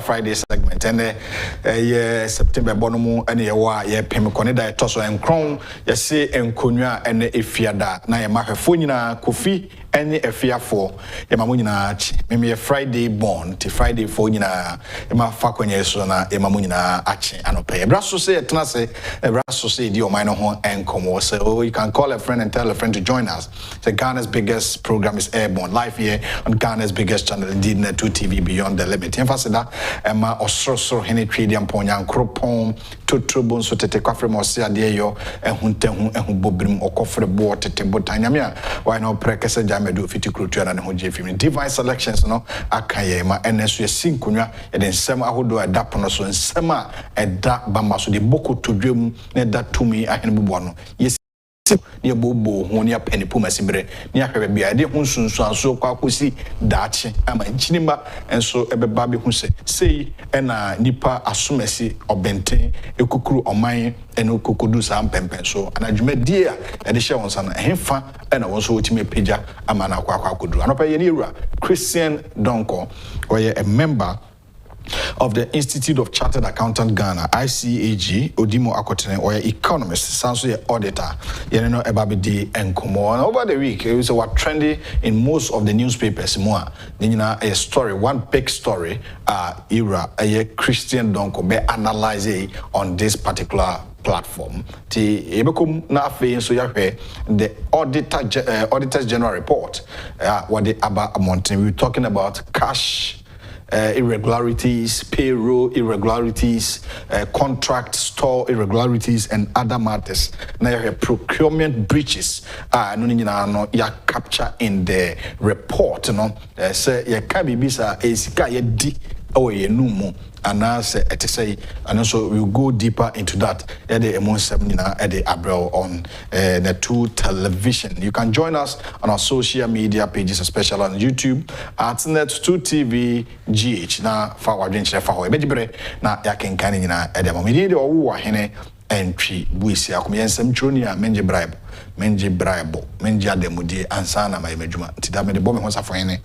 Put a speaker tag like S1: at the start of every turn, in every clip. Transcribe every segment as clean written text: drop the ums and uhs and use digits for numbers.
S1: Friday segment and September bonomu and ye pem koneda toso enkron ye se enkonwa and efiada na ye mahwefo nyina kofi ene efiafo ye mamu nyina achi me Friday born ti Friday fo nyina ye ma fa kwanya so na ye mamu nyina achi anope e braso se etna se e braso se di o man ho enkomo so you can call a friend and tell a friend to join us. So Ghana's biggest program is airborne live here on Ghana's biggest channel, indeed Net 2 TV Beyond the Limit. Emphasida Emma Osro Henry Tradian Ponya Kropon Tutrubun so tete kwafre mo se ade yo ehuntehu ehubobrim okofre bo tete botanyamia why no prekese jamedu fiti krutu na ho je film divine selections no akaye ma eneso ye sinkunwa ye den sem ahodo adapo no so nsem a eda bamba so de boko todwem na da tumi ahene bubo no ye bobo honi ya penipo masibre ni ahwebe bia de ho sunsu anso kwa akosi daache ama nkinima enso ebeba be hu se sei ena nipa asomasi obenten ekukuru oman eno kokodu sa mpempen so anadwuma die a de hye wonsa na hemfa ena wonso wotime pagya ama na kwa akodu anopa ye ni ewura Christian Donkor or a member of the Institute of Chartered Accountant Ghana, ICAG, Odimo Akotene, or Economist, sounds like auditor, you know, about the enkomo. And over the week, it was what trendy in most of the newspapers. More, you know, a story, one big story, era, a Christian Donkor, be analyzing on this particular platform. The Auditor's General Report, what they about amounting. We're talking about cash irregularities, payroll irregularities, contract store irregularities, and other matters. Now, procurement breaches no ya capture in the report. No, say ya can be bisa esika ya di or ye numo. And now say and also we'll go deeper into that at the Emon Seminar at the Abril on the 2 television. You can join us on our social media pages, especially on YouTube at Net 2 TV GH. Na for our drink for how na yakin canning at the moment or hene entry buisi akumyensem chunia menje bribe menje ademudi ansana my mejuma tidame de bomb hosa for hene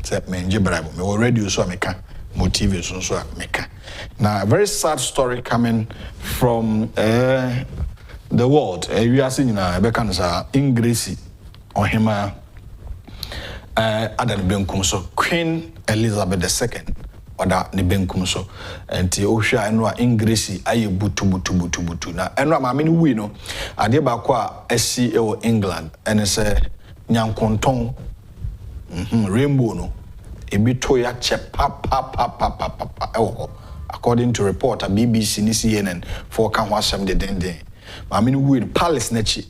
S1: say menje bribe me already so ameka motive so meka. Now, a very sad story coming from the world. We are seeing Ingresi or hima Adan Benkumso, Queen Elizabeth II, or that Nibenkumso, and Osha and Ingresi aye butu. Now, and I mean, we know, I did bakwa SCO England, and it's a Nyankonton Rainbow no. Ebitoya according to report at BBC ni CNN for kan wasam de dende ma me no palace na chi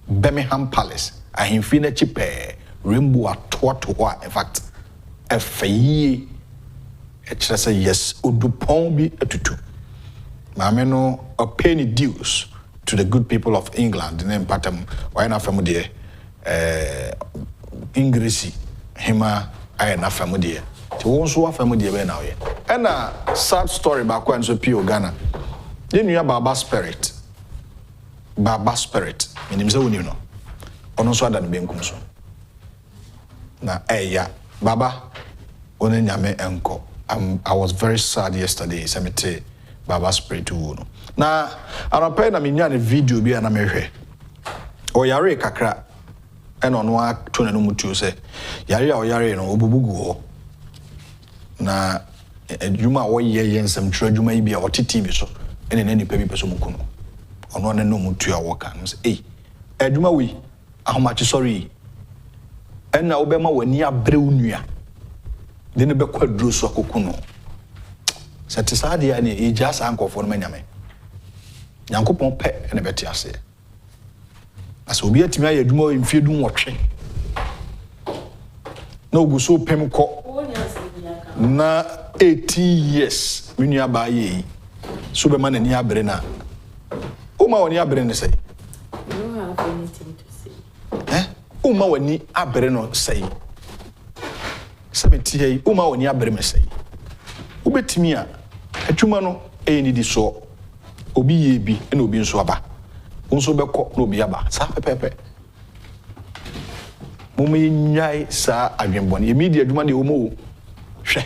S1: Birmingham Palace ahemfi na chi pe rainbow atoto in fact afayie say yes odupon bi atutu ma me no pay dues to the good people of England in patam why na famu de Ingresi hima I na famu de ti won so afamu de be na we and a sad story back when so pure Ghana you know baba spirit menim say woni no ono so ada no benkum so na eya baba ono nyame enko. I was very sad yesterday semete baba spirit wo no na anopa na menya ne video bi na mehwe o yare kakra and on wa to na no mutu say yare a o yare no obubugu ho na adwuma wo ye yensem tru adwuma yi bia o TV so ene na nipa bi peso muku no ono na no mutu a wo kan say adwuma wi ahomachi sorry ena obema wani abrew nua de ne be kwaduro so akoko no satisade ya ne e just ankofo no manyame nyankopon pe ene beti ase asa obi atimi aye adwuma mfie du nwotwe na oguso pem ko na 18 years minu abaye so be man ani abre na uma woni abre ne say you don't have anything to say uma woni abre no say sabeti hey uma woni abre me say ubetimi a atwuma no ni di so obi ye bi na obi nso aba nso beko na obi aba sa pepepe mumi nyai sa adwenbone media adwuma ne omo hwe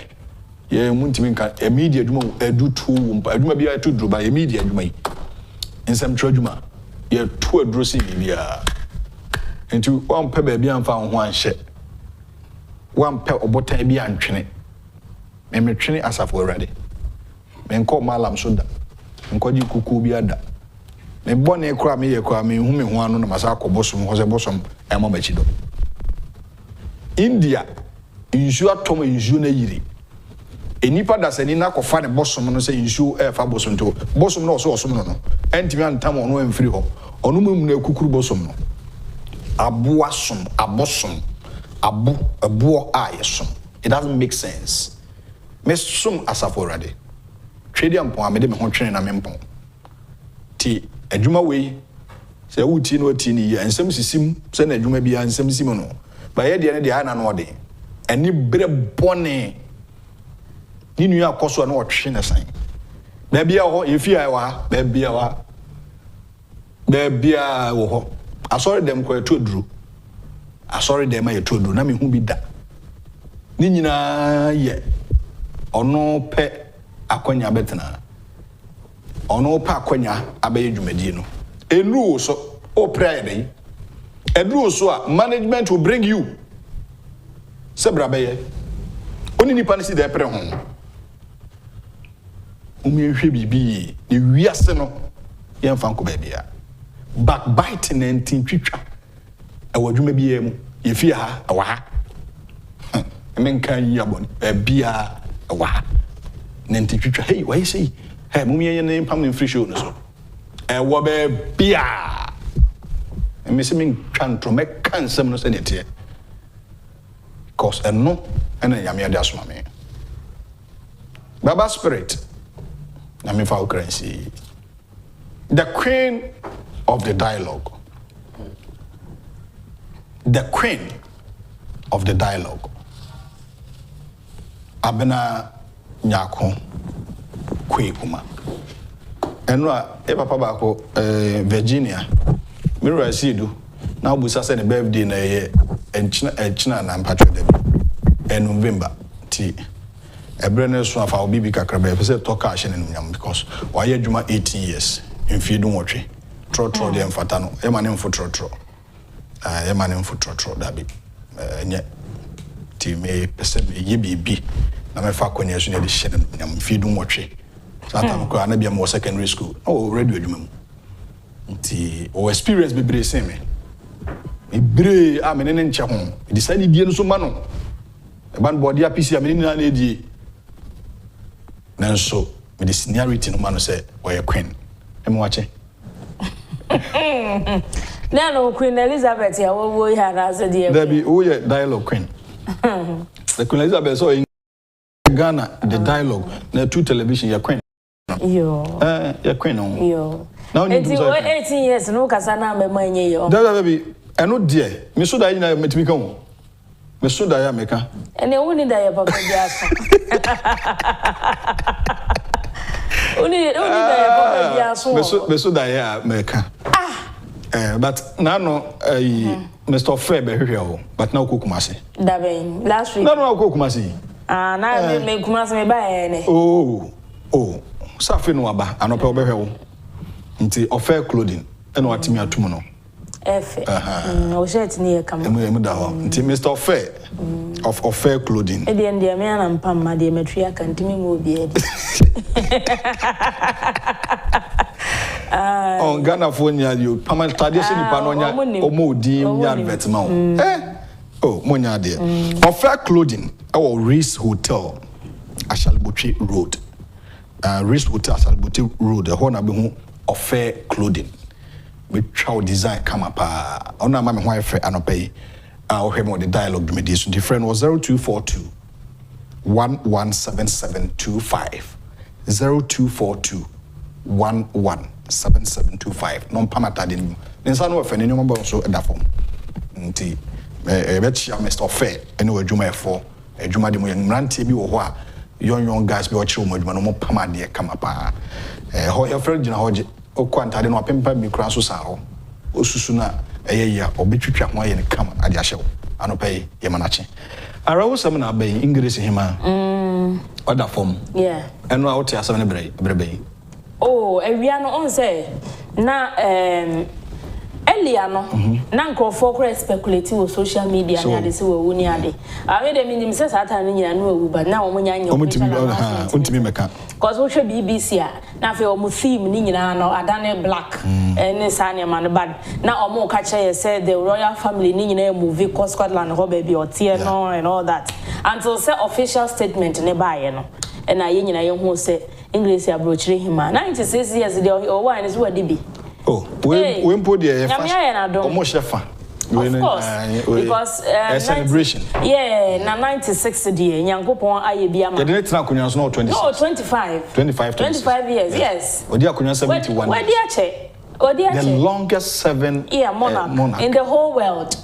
S1: ye muntimi nka media adwuma edu tu adwuma bia tu dro ba ye media adwuma yi ensem tro adwuma ye tu adro si bia enti wan pe ba bia mfa ho anhye wan pe obotan bia antwene me twene asafo awrade me nko malam so da nko ji kuku bia da me bone kra me ye kra me hu me ho anu na masa akobosom ho se bosom e ma machi do India insu atom insu na yiri enipa da sani na kofa ne bosom no se insu e fa bosom to bosom no so osom no entimi antam ono emfiri ho ono mum na kukuru bosom no abu asom abosom abu ayesom. It doesn't make sense. Me som asafo rade twedi ampon amede me ho twene na me mpon ti adwuma wei se wuti no ati ni ya ensem sisim se na adwuma bia ensem sisim no ba ye de ne de ana no ode eni bre bone ni nu akoso na otwe ne san ba bia ho efia wa ba bia wo ho asori dem ko eto duru asori dem ma eto duru na me hu bi da ni nyina ye ono pe akonya betena ono pe akonya abaye dwumadi no enu so o pray dey edru so a management will bring you sebra baye oni ni panisi dey pre ho umehwe bibi ni wiase no ye mfa nko ba bia backbiting and twitwa awadwuma bia mu ye fie ha awa ha menkan yabon bia awa nenti twitwa hey why say hey mum ye ne pam ne free show no so wo be bia emese men twantro me kansem no se netie cause eno ena yame ade asoma me baba spirit na me fa currency the queen of the dialogue abena nyako kwekuma eno a e papa bako Virginia mirror asidu na obusa se ne birthday na ye enchina na mpatwe de November ti ebrene so afa obi bi kakra be pese toka ahye ne nyam because wa ye adwuma 18 years mfiedu nwotwe trotro de mfata no e ma ne mfo trotro e ma ne mfo trotro da bi nye ti me pese me ye bibi na me fa konya so ne de hye ne nyam mfiedu nwotwe sata no ko na bia mo secondary school radio adwuma mu nti o experience be bre se me bre a me ne nche ho di sani die no so ma no e ban body apc a me ni na edie nanso me the seniority no ma no say we queen e mo wache
S2: na no Queen Elizabeth ya wo ya na say die
S1: there be o ye dialogue queen the Queen Elizabeth so in Ghana the dialogue na two television ya queen
S2: yo
S1: ya queen no
S2: yo
S1: now you
S2: 18 years no kasa na me manye yo
S1: there be eno die me so da yi na metimi kan wo me so da ya meka
S2: ene woni da ya papa dia so Uni da ya papa dia so
S1: me so da ya meka but now no Mr. Fair be hwehwe but now Kumasi
S2: da ben last week
S1: no Kumasi
S2: na me Kumasi me ba ene
S1: safi no aba anope obehwe wo nti offer clothing eno atimi atum no
S2: efe o shirt ni e kama
S1: emu da ho nti Mr. Fair of fair clothing
S2: e de me ana mpam ma de metri aka ntimi mu obi e
S1: on Ghana for nya you permanent tradition ni pa no nya omodi nya advertisement monya de offer clothing our Reese Hotel Ashalbuchi Road Reese Hotel Ashalbuchi Road the na be hu offer clothing with child design come up ona ma me ho afa anopai ohwemo the dialogue do mediation different was 0242 117725 0242 117725 non pamata de nim nsa no afa ne number so da form nti be Mr. Fair ene wadwuma efo adwuma de mo mrantie bi wo ho a young guys be watch mo adwuma no mo pamade kama pa ho ya friend gina hoje okwantade no apempa mi kura so sa ho osusu na eyeya obetwitwa ho aye ne kama ade ahye wo anopai ye manache arawo sam na abai English hima Other form.
S2: Yeah.
S1: And what else on the
S2: Oh, we are not on say na earlier no na nkrofo kra speculating on social media na dey say we woni ade awe dey minim say satan nyina no awu ba na omunya nya
S1: ontimi meka
S2: cause we hwe BBC a na fe omu theme ni nyina no adane black ne sane man bad na omu ka che say the royal family ni nyina movie cause Scotland ho ba bi otie no and all that until say official statement ne baaye no and na ye nyina ye hu say English abrochire hima 96 years dey o wine is what be.
S1: Oh, we put the almost
S2: of course, because
S1: celebration.
S2: Yeah, na 96 day. Nyankopon aye bia ma.
S1: The next na kunya no 26.
S2: No, 25.
S1: 25
S2: years, yes.
S1: Odia kunya 71.
S2: Where dia che?
S1: The longest monarch
S2: in the whole world.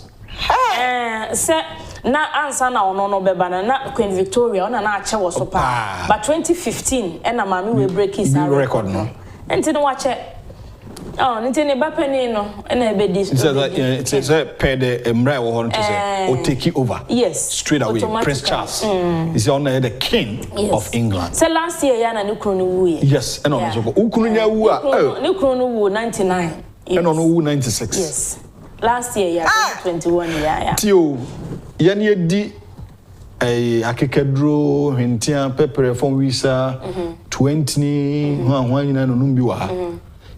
S2: Say na answer na ono beba na Queen Victoria ona na ache wo so pa. But 2015 na mami we break his record no. Enti no wache. Oh, nitene bapeni no na ebe dis.
S1: It's a pay the emra wo hon to say or take it over.
S2: Yes.
S1: Straight away. Prince Charles. Is on the king of England.
S2: So last year ya na ne kunu wu ye.
S1: Yes, and on so ukunu nya wu a.
S2: Ne kunu wu 99.
S1: And on wu 96.
S2: Yes. Last year ya 2021 ya.
S1: Tio yani di akekedro hentia pepper from visa 20 ho nyina no numbi wa.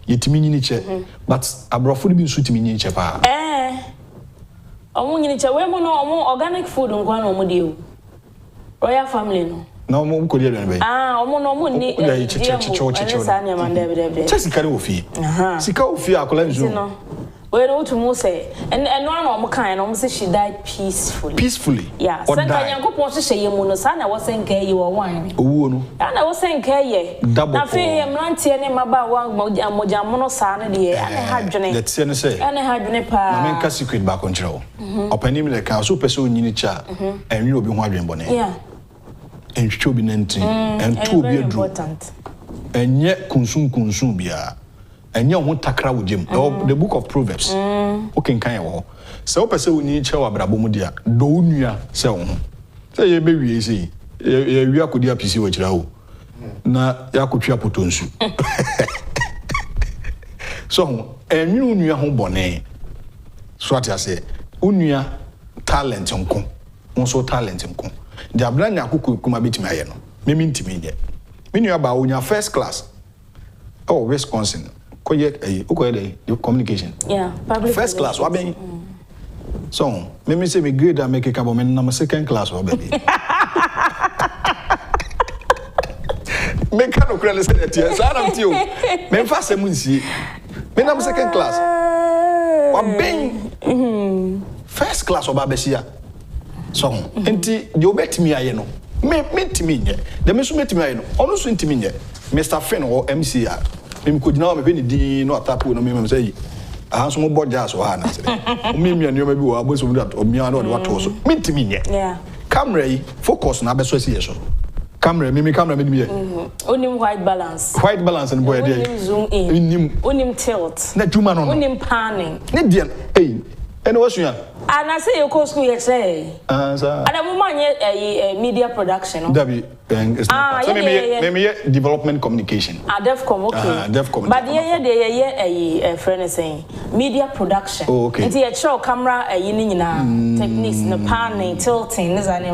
S1: Yetimi nyini che but abrofo bi nso timi nyini che pa
S2: omo nyini che we mo no omo organic food nkwa no omo de o royal family no
S1: na omo ko de be
S2: omo no omo ni
S1: sika wo fi sika wo fi akola nso
S2: no we no to mo say and no na omo kan no omo say she died peacefully yeah sanka Nyankopon hye ye mu no sa na wo senka ye wo wan
S1: owo no
S2: na wo senka ye na fe mrantie ne maba wa moja no sa na de ana ha dwene
S1: let's say no say
S2: ana ha dwene pa
S1: na menka secret ba konchire wo opani mi le kan so pese onyini cha enwi obi ho adwen bone
S2: yeah
S1: enhwe obi nantin entu obi adru enye kunsum bia enye ho takra wo jem the book of Proverbs okay kan ye wo se wo pese onyini cha wa brabo mu dia do onua se wo ho se ye be wie se ye wi akodi apisi wo kira wo na yakotwa potonsu so enwi onua ho bone so ati ase onua talent nko won talent nko the ablanya akoko kuma betimi aye no me ntimi nye me nua ba onya first class Wisconsin koye the communication
S2: public
S1: first class wa ben so me say me grade make it about me na second class wa baby me kan no krele say that yes adam tio me fa se munsi me na second class wa ben first class wa babesia so enti de obetimi aye no me ntimi nye de me so metimi aye no ono so ntimi nye Mr. Finn or MCR me ko dina me ni din no atapo no me say ahanso mo bodja so ha na say me mi anyo ma bi wo aboso mu that o mi an o de wato so me ntimi nye camera yi focus na beso si yeso camera me camera me ni
S2: onim white balance
S1: and boy there
S2: onim zoom in onim tilt
S1: na juma no
S2: onim panning
S1: ne dia ene wasua
S2: ana say you go school say
S1: sir
S2: ana mo manye media production no
S1: dabi so me development communication
S2: defcom okay
S1: defcom
S2: but ye friend saying media production nti ye show camera ni nyina techniques no panning tilting is an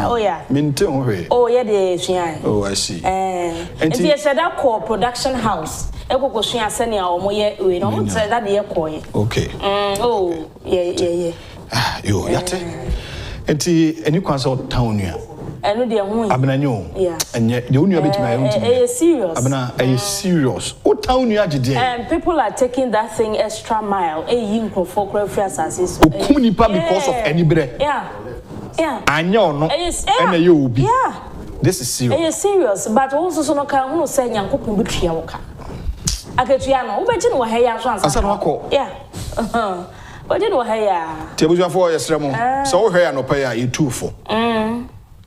S2: oh yeah
S1: minti ho hwe
S2: ye de sua
S1: I see
S2: nti ye shada call production house ekoko sua sene a omo ye we no mo say that ye call
S1: okay
S2: yeah
S1: yo yate enti eni kwansa town nua
S2: eno de ho
S1: abenanyo enye de onua betimi ayo
S2: serious
S1: abena serious o town nua gide
S2: and people are taking that thing extra mile yin crofocracy assassin
S1: okunipa because of anybody anya ono ena ye obi this is serious
S2: serious but also so no kan hu say Nyankopon betua wo ka aketua no wo beji no he ya so ansa
S1: no akọ
S2: But you know, hey,
S1: Tibuja for Yesremo, so here no pay a 2 for.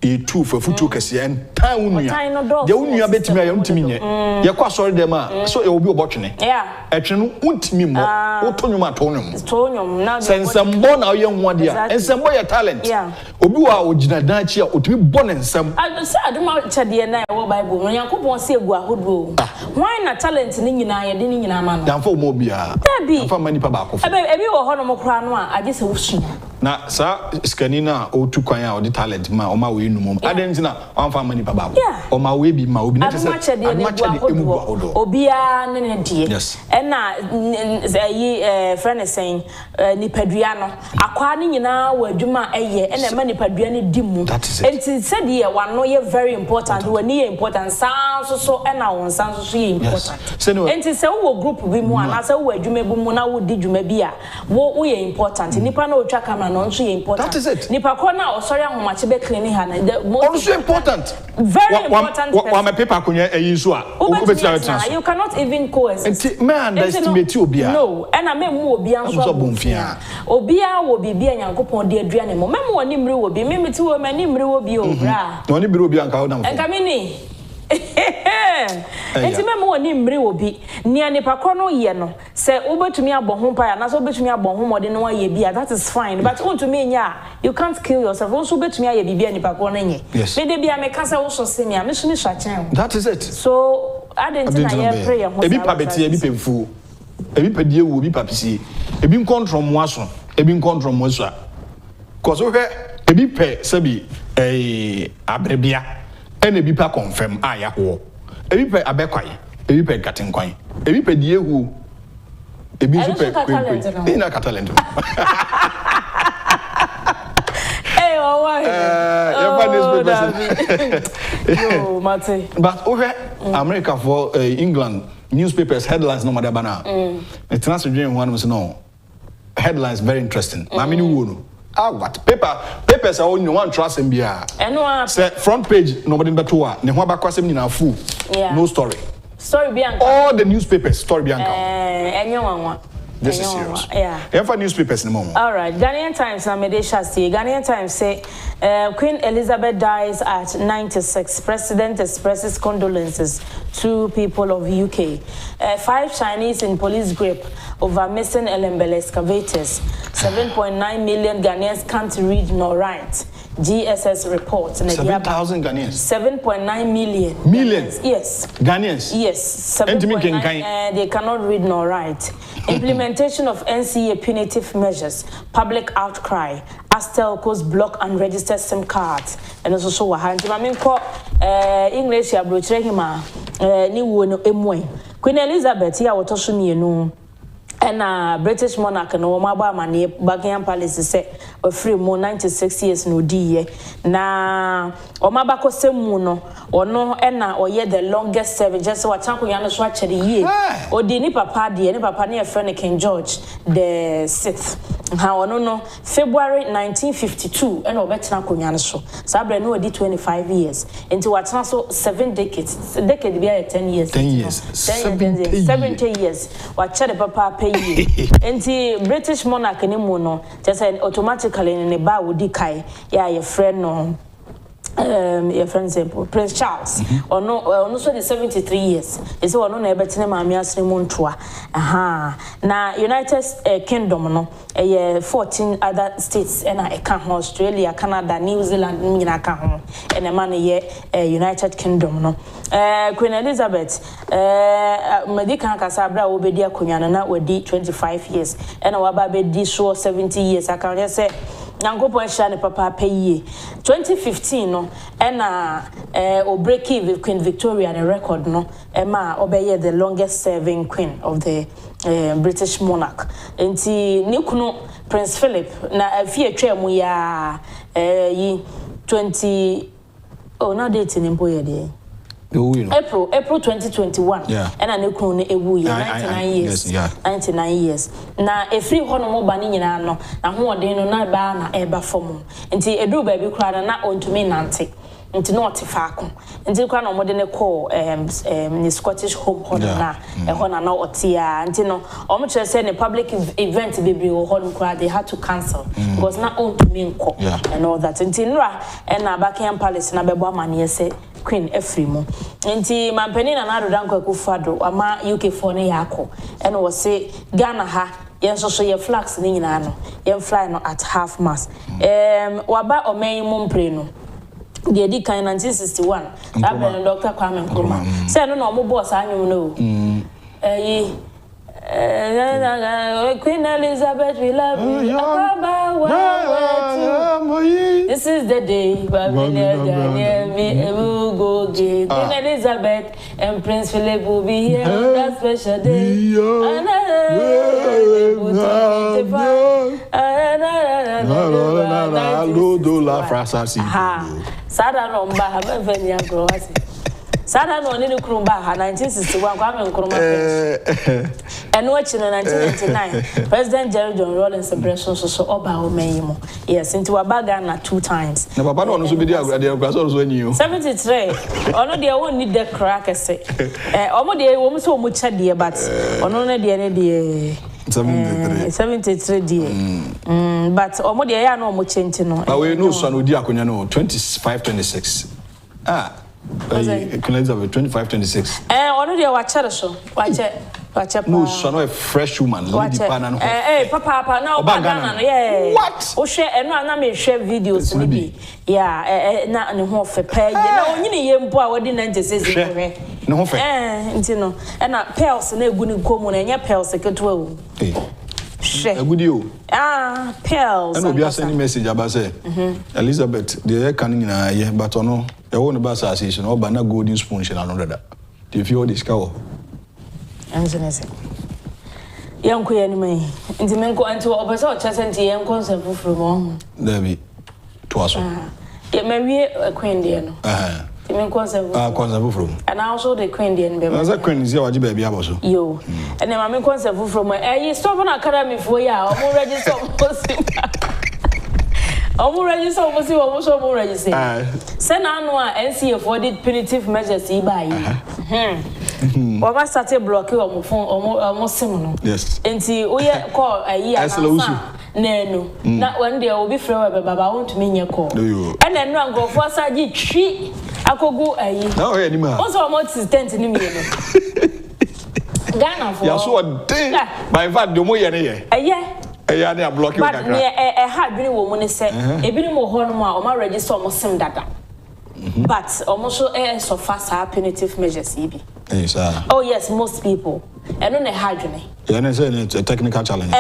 S1: e two for futu kese en tan unuya de unuya betimi ya untimi nye ye kwa sorry dem a so e obi obotwene etwe no untimi mo wotonyum atonyum
S2: na
S1: sensembo na ye nwode a ensembo ye talent obi wa ogina dan chi a otimi bo ne nsem
S2: say aduma chede na e wo bible no yankopon se egu ahodo why na talent ni nyina ye de ni nyina ma no
S1: dan fo mo bia
S2: fa
S1: mani pa ba akofo
S2: ebi wo ho no mo kra no a age se wosu
S1: na sa skani na o tu kwan a o de talent ma o ma we numum adentina on fa mani pa ba o ma we bi ma obi na se
S2: aduma obia ne die na friend saying nipadua no akwa ne nyina wa adwuma eye na ma nipadua ne di mu enti said ye wano ye very important wani ye important so na won so ye important enti se wo group bi mu ana se wo adwuma bi mu na wo di dwuma bi a wo ye important nipa na otwa kama no nso ye important nipa ko na osori ahomache be clean ha na
S1: also important
S2: very important
S1: wa me paper konya eyi so a
S2: you cannot even coexist
S1: enti me underestimate obia
S2: no na me mu obia nso bonfia obia wo bibia nyankopon de aduane mo me mo woni mre wo bi me meti wo mani mre wo bi o bra
S1: no ni bire obia nka wo na
S2: enka me ni enti me mo woni mre wo bi nia nipa kro no ye no se obetumi abon pa ya na so obetumi abon ho mode no ye bia that is fine but ontumi nya you can't kill yourself onso obetumi aye bibia nipa kro no nye me de bia me ka se wo so se me me so ni sha chen
S1: that is it
S2: so adentina ye pray ho
S1: ebi pa beti ebi pemfu ebi pedie wo ebi papisi ebi nkontrom mo aso ebi nkontrom mo so cause we ebi pe sabi abrebia ene ebi pa confirm aya ho ebi pe abekwai ebi pe gatenkwan ebi pe die hu ebi nso pe kwen ina talent
S2: hey oh why yo mate
S1: but over America for England newspapers headlines no matter bana it's not so dream one was no headlines very interesting mamini wo no what papers are on one trust and bia say front page nobody beto a ne ho abakwasem nyina full no story
S2: bianca
S1: all the newspapers story bianca
S2: enyewanwa
S1: this is serious for newspapers in the moment.
S2: All right, Ghanaian Times na Medesha say Ghanaian Times say Queen Elizabeth dies at 96. President expresses condolences to people of UK. 5 Chinese in police grip over missing Elembele excavators. 7.9 million Ghanaians can't read nor write. GSS reports
S1: 7,000 Ghanaians.
S2: 7.9 million.
S1: Millions?
S2: Yes.
S1: Ghanaians?
S2: Yes. 7.9. They cannot read nor write. Implementation of NCA punitive measures. Public outcry. As telcos block unregistered SIM cards. And also so English ya brochre hima ni wo no emwe. Queen Elizabeth ya wotoso mienu. And British monarch no maba mane Buckingham Palace say free mo 96 years no die na omaba ko semu no ono na oye the longest service just what chanko ya no so akere yie odi ni papa de ni papa ne friend King George the 6th ha ono no February 1952 and obetena konya no so sabre no odi 25 years into what so 7 decades decade be 10 years
S1: 10 years
S2: 70 years what chere papa pay enti British monarch ni mu no just automatically ne ba wodi kai ya your friend no your friend example Prince Charles ono so the 73 years is ono na ebetene maami asene mu ntoa na United Kingdom no 14 other states and Australia, Canada, New Zealand nyina ka ho ene ma ne United Kingdom no Queen Elizabeth medical kasabra obedi akonya na wadi 25 years and waba bedi so 70 years aka say Nyankopon hia ne papa payie 2015 no na o break with Queen Victoria the record no ma obeye the longest serving queen of the British monarch enti ni kunu Prince Philip na afie twam ya 20 na date ni mpoye de April 2021 and an ekunu ne ewu ye 99 years na efri ho no mo ba ni nyina no na ho odin no na ba na eba fom nti edu ba bi kura na ontumi nante nti no otifaako nti kwa no mode ne call ni Scottish home honor na honor na otia nti no omo chere say ne public event bebre ho honor kwa they had to cancel because na on to me nko and all that nti nra na Buckingham Palace na bebo amane say Queen Efrimu nti mampeni na Donkor akufo-addo ama UK for ne yako and was say Ghana ha yenso ye flags ni nyina no yen fly no at half mast waba omen mumpre no de di kan 1961 abel Dr. Kwame Nkrumah say no no mo boss anyum no Queen Elizabeth, we love you. This is the day Queen Elizabeth and Prince Philip will be here on that special day. Sada no ni Nkrumah 1961 Kwame Nkrumah and watching in 1999 President Jerry John Rawlings celebration so oba o menimo yes into Wabaga na 2 times
S1: na papa no so be dey agura so so anyi
S2: 73 ono dey won need the crack ese omo dey wo so omo cha dey but ono no dey 73 dey but omo dey ya no omo change no
S1: we no so no di akonya no 25-26 Elizabeth 25-26
S2: ono dey wa chere so wa che
S1: no so no a fresh woman lady pana no
S2: papa na Ghana no yeah
S1: what
S2: o hwe eno na me hwe videos ni bi yeah na ne ho fe pa ye na onyini ye mpo a wodi 96 hwe
S1: ne ho fe
S2: nti no na pearls na egu ni komu na enye pearls ketewa o
S1: agudi o
S2: pearls
S1: and obi send message about say Elizabeth the can nyina ye but ono e wo ne ba association oba na golden spoon she na no dada the few this cow
S2: anjenese yanko ye ni mai nti menko anti obese o chese nti yanko nsefu from
S1: David to aso
S2: ye mawie Queen de no nti menko nsefu
S1: conserve from
S2: and also the Queen de be
S1: as a Queen is waji baby aboso
S2: yo and my menko nsefu from stop on academy for ya o mo register omo register omo si omo so omo register say na anu a NCA for the punitive measures e ba yi Oba started blocking omo phone omo sim no
S1: yes
S2: enti oye call ayi ansa na no na when dey obi frɛ we baba want me nye call and then no angofo asaji twi akogu ayi
S1: na o ye ni ma
S2: o so omo tent ni me no Ghana for
S1: ya so dey by fact do mo ye ne ye ya na block you kakra
S2: but ha dwene wo mu ne se ebi ni mo ho no ma o ma register omo sim dada but omo so so fast punitive measures e bi
S1: yes
S2: oh yes most people and on a hardware
S1: yeah say a technical challenge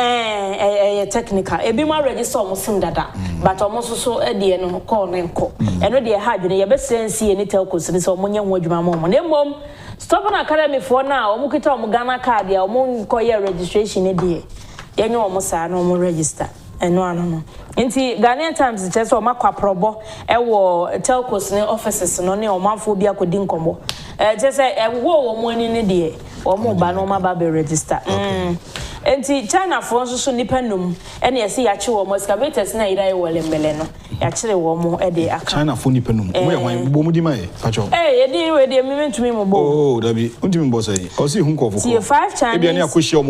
S2: technical ebi ma register omo sim dada but omo so e de no call na nko and no de hardware ye be sense any telco so omo nya ho adwuma mo na mom stop on academy for now omo kita omo Ghana card ya omo ko ye registration e de yenye omo sa na omo register eno ano no nti Ghanaian Times chese o makwa probo e wo telcos ne offices no ne o manfo bi akodi nkombo chese wo mo ani ne de o mo ba no ma ba be register nti China for so nipa num ene yesi ya che wo mo excavators na ira e wole mbele no ya chire wo mo e de aka
S1: China for nipa num mo ya wan bo mu di mai pacho
S2: ye di we de mentumi mo bo
S1: oh dabi untimi bo say o si hu nkofo
S2: ko 5 Chinese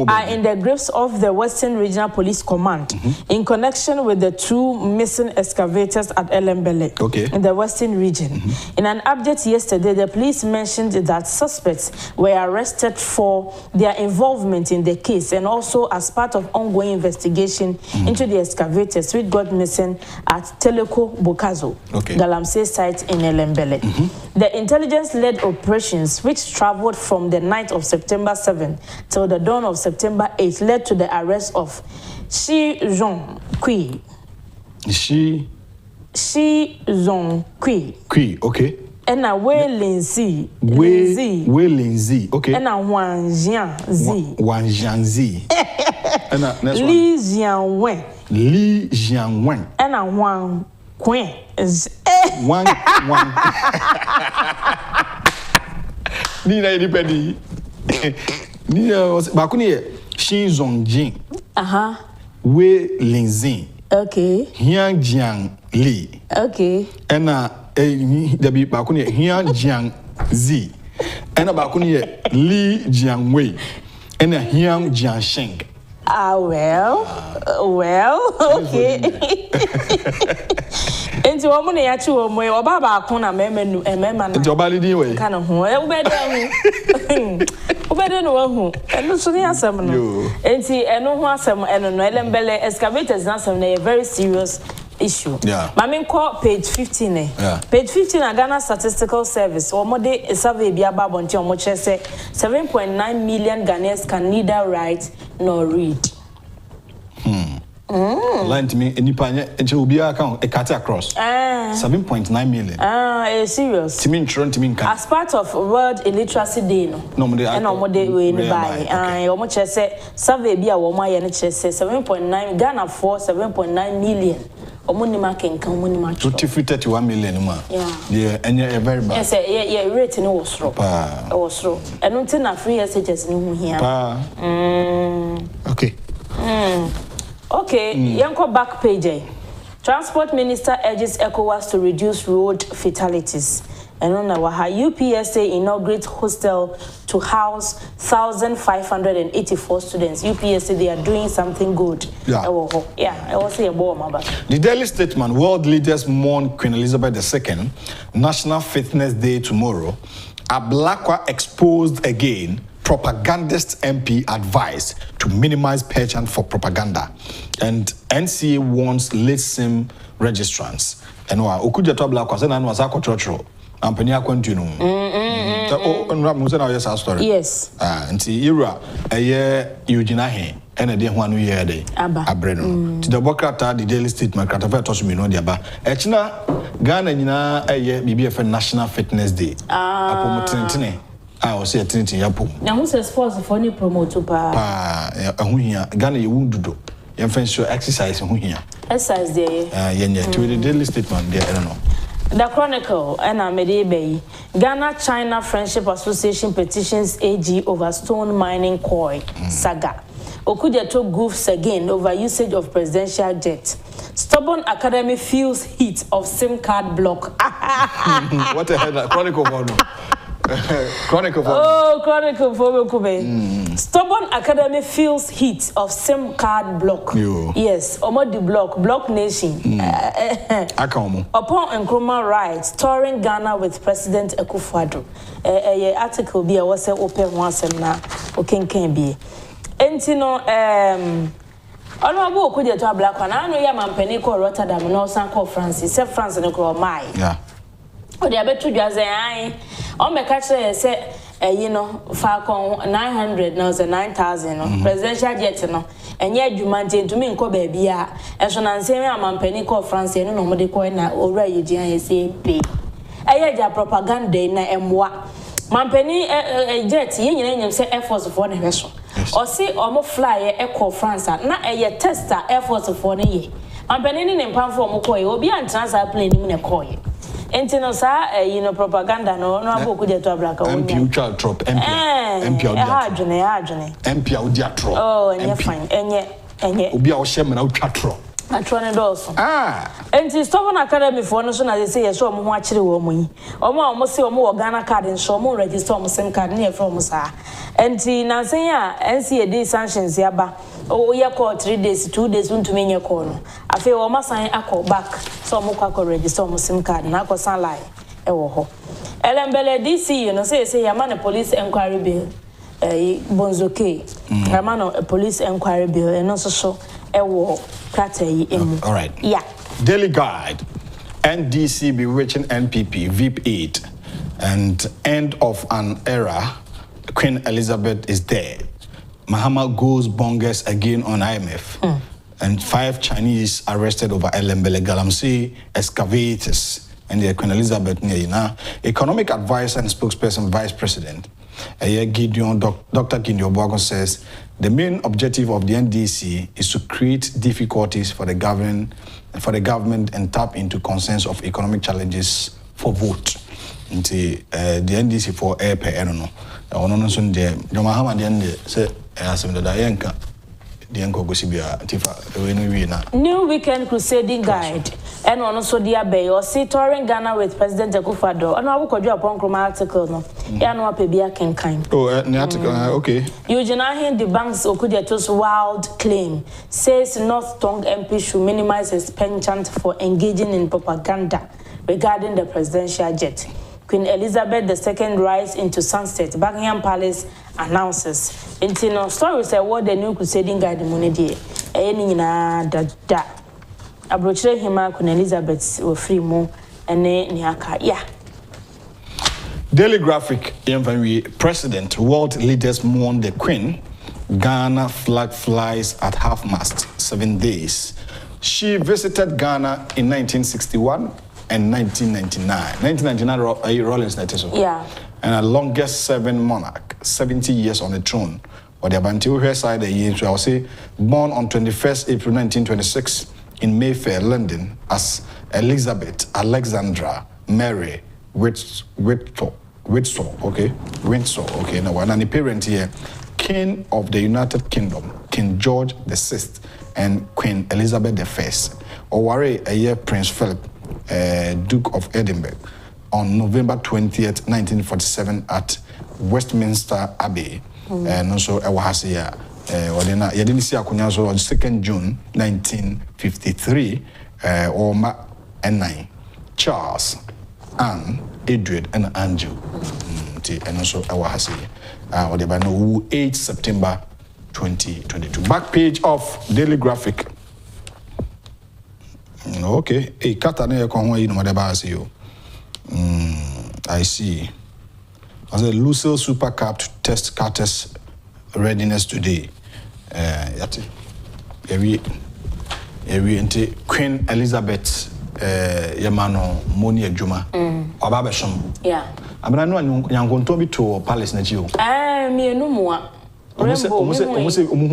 S2: are in the grips of the Western Regional Police Command in connection with the 2 missing excavators at Elembele in the Western region. In an update yesterday, the police mentioned that suspects were arrested for their involvement in the case and also as part of ongoing investigation into the excavators which got missing at Teleko Bokazo, Galamsey site in Elembele. The intelligence-led operations, which traveled from the night of September 7 till the dawn of September 8, led to the arrest of Shi Zhongqi. Shi Zhongqi.
S1: Okay.
S2: And a Wei Linzi.
S1: Wei Linzi. Okay.
S2: And a Wang Jianzi.
S1: Wang Jianzi. And a next one.
S2: Li Jianwen.
S1: Li Jianwen.
S2: And a Wang Quen.
S1: Wang. Ni na edipedi. Ni bakuni Shi Zongjin. Wei Linzi.
S2: Okay.
S1: Hyang Jiang Li.
S2: Okay.
S1: And Debbie Bakuni, Hian Jiang Z, and a Bakuni Li Jiang Wei, and a Hian Jiang Sheng.
S2: Well, okay. Into a money at you, or Baba Kona, Memon, and Memon, and
S1: Jobali way.
S2: Kind of who, better know who, and no sooner some. And see, and no one some, and no Belle excavators, not some a very serious issue.
S1: Yeah.
S2: Mammy call page 15.
S1: Yeah.
S2: Page 15, a Ghana Statistical Service, or more day a survey be about on John Moche say 7.9 million Ghanaians can neither write nor read.
S1: Line to me, any panya, and she will be account a cut across 7.9 million.
S2: Serious.
S1: To mean, to mean,
S2: as part of World Illiteracy Day, no more day we buy. I almost say survey be a woman and say 7.9 Ghana for 7.9 million. Omunima can come when much
S1: 31 million. Yeah, and you're very bad.
S2: Yes, yeah, rating was rope. And until a free SHS new here.
S1: Okay.
S2: Okay, Yanko back page. Transport Minister urges ECOWAS to reduce road fatalities. And on our UPSA inaugurates hostel to house 1,584 students. UPSA, they are doing something good. Yeah, I will say a bomb about.
S1: The Daily Statement: World leaders mourn Queen Elizabeth II. National Fitness Day tomorrow. Ablakwa exposed again. Propagandist MP advised to minimize penchant for propaganda, and NCA warns late SIM registrants. And Okuja Tabla Kwasan and was a control. And Penia continue. Story.
S2: Yes.
S1: And see, Ira, a year Eugene, and a day 1 year day. Abreno. To the Bocata, the Daily Statement, Cratafa told me no diaba. Echina, Ghana, a year, BBF National Fitness Day. I was say Trinity Yapo.
S2: Now, who says force for any promote to
S1: Ghana, you won't do. You fence your exercise here.
S2: Exercise there.
S1: To the Daily Statement, there, I don't know.
S2: The Chronicle and Amede Ghana China Friendship Association petitions AG over stone mining coin saga. Okujato goofs again over usage of presidential jet. Stubborn Academy feels heat of SIM card block.
S1: What the hell? Chronicle for Chronicle for
S2: Chronicle for Kube. Stubborn Academy feels heat of SIM card block. Yes, Omodi block nation. Upon Nkrumah rights, touring Ghana with President akufo-addo. Article be a was open once and now. Okay, can be. Entino Honorable Okudia to black one. I know ya mampeni call Rotterdam and also call Francis. Say France and call my.
S1: Yeah.
S2: Oh, they are better to just say, on my catch say, Falcon 900 now, 9,000, presidential jet, and yet you maintain to me in Kobe, and so I'm saying, I'm penny call France, and no more coin already, say, pay. I had a propaganda in M1. Mampeni jet, you say Air Force of one vessel. Or see, or more fly Echo France, not a tester Air Force of 1 year. Mampeni in Pamphor Mokoi will be on transfer plane in a coin. Entino sa propaganda no aboku je to abraka
S1: woni MP ultra trop MP MP audia trop
S2: oh enye fine enye
S1: obi a wo hye me na utwa trop
S2: atro ne doso enti Stubborn Academy for no so na say yes o mo ho akire wo mo yi o say o mo Ghana card nso o mo register o mo SIM card na e from sa enti na say ya NCA sanctions yaba o ye call 3 days 2 days untumi nye call no afi o ma sign akọ back so mo kwa register o mo SIM card na akọ san line e wo ho elembele DC say ya man police inquiry bill bonzoke ya man police inquiry bill eno so ewo krata yi emu.
S1: All right.
S2: Yeah.
S1: Daily Guide. NDC bewitching NPP VIP 8 and end of an era. Queen Elizabeth is dead. Mahama goes bonkers again on IMF. And 5 Chinese arrested over Elembele Galamsey excavators. And the Queen Elizabeth now economic advisor and spokesperson vice president. Gideon, Dr. Gideon Boagon says the main objective of the NDC is to create difficulties for the government and tap into concerns of economic challenges for vote. The NDC for air per no. Ono no so de Mahama de say asem da yanka the Enko Gosibia, Tifa, we na.
S2: New Weekend Crusading Guide, and also dear Bay or see touring Ghana with President Akufo-addo. And I will call you upon article. No, yeah, no, Pebia can kind.
S1: Oh, the article, okay.
S2: Eugene debunks Okudiato's wild claim, says North Tongue MP should minimize his penchant for engaging in propaganda regarding the presidential jet. Queen Elizabeth II rides into sunset. Buckingham Palace announces. Intino stories what the New Crusading Guide money. Any na da. Abrochre hima Queen Elizabeth were free mo and niaka. Yeah.
S1: Daily Graphic, President, world leaders mourn the Queen. Ghana flag flies at half-mast, 7 days. She visited Ghana in 1961 and 1999. 1999, Rollins Netiso.
S2: Yeah.
S1: And the longest serving monarch, 70 years on the throne. Or the Abantiu side, I will say, born on 21st April 1926 in Mayfair, London, as Elizabeth Alexandra Mary Windsor, okay? Now, and the parent here, King of the United Kingdom, King George VI, and Queen Elizabeth I. Oware, a year Prince Philip, Duke of Edinburgh, on November 20th, 1947, at Westminster Abbey. And also, I was here. You didn't see Akunyaso on 2nd June 1953, Oma and 9, Charles, Anne, Edward, and Andrew. And also, I was here. Or they by no 8 September 2022. Back page of Daily Graphic. Okay. Hey, Katane Konwa no whatever you. I see. As a Lucille Super Cup to test Carter's readiness today. Yati. Every Queen Elizabeth Yamano Moni Juma. Obabeshom.
S2: Yeah.
S1: Abana no yankonto bi to palace na chiwo.
S2: Me no moa.
S1: Almost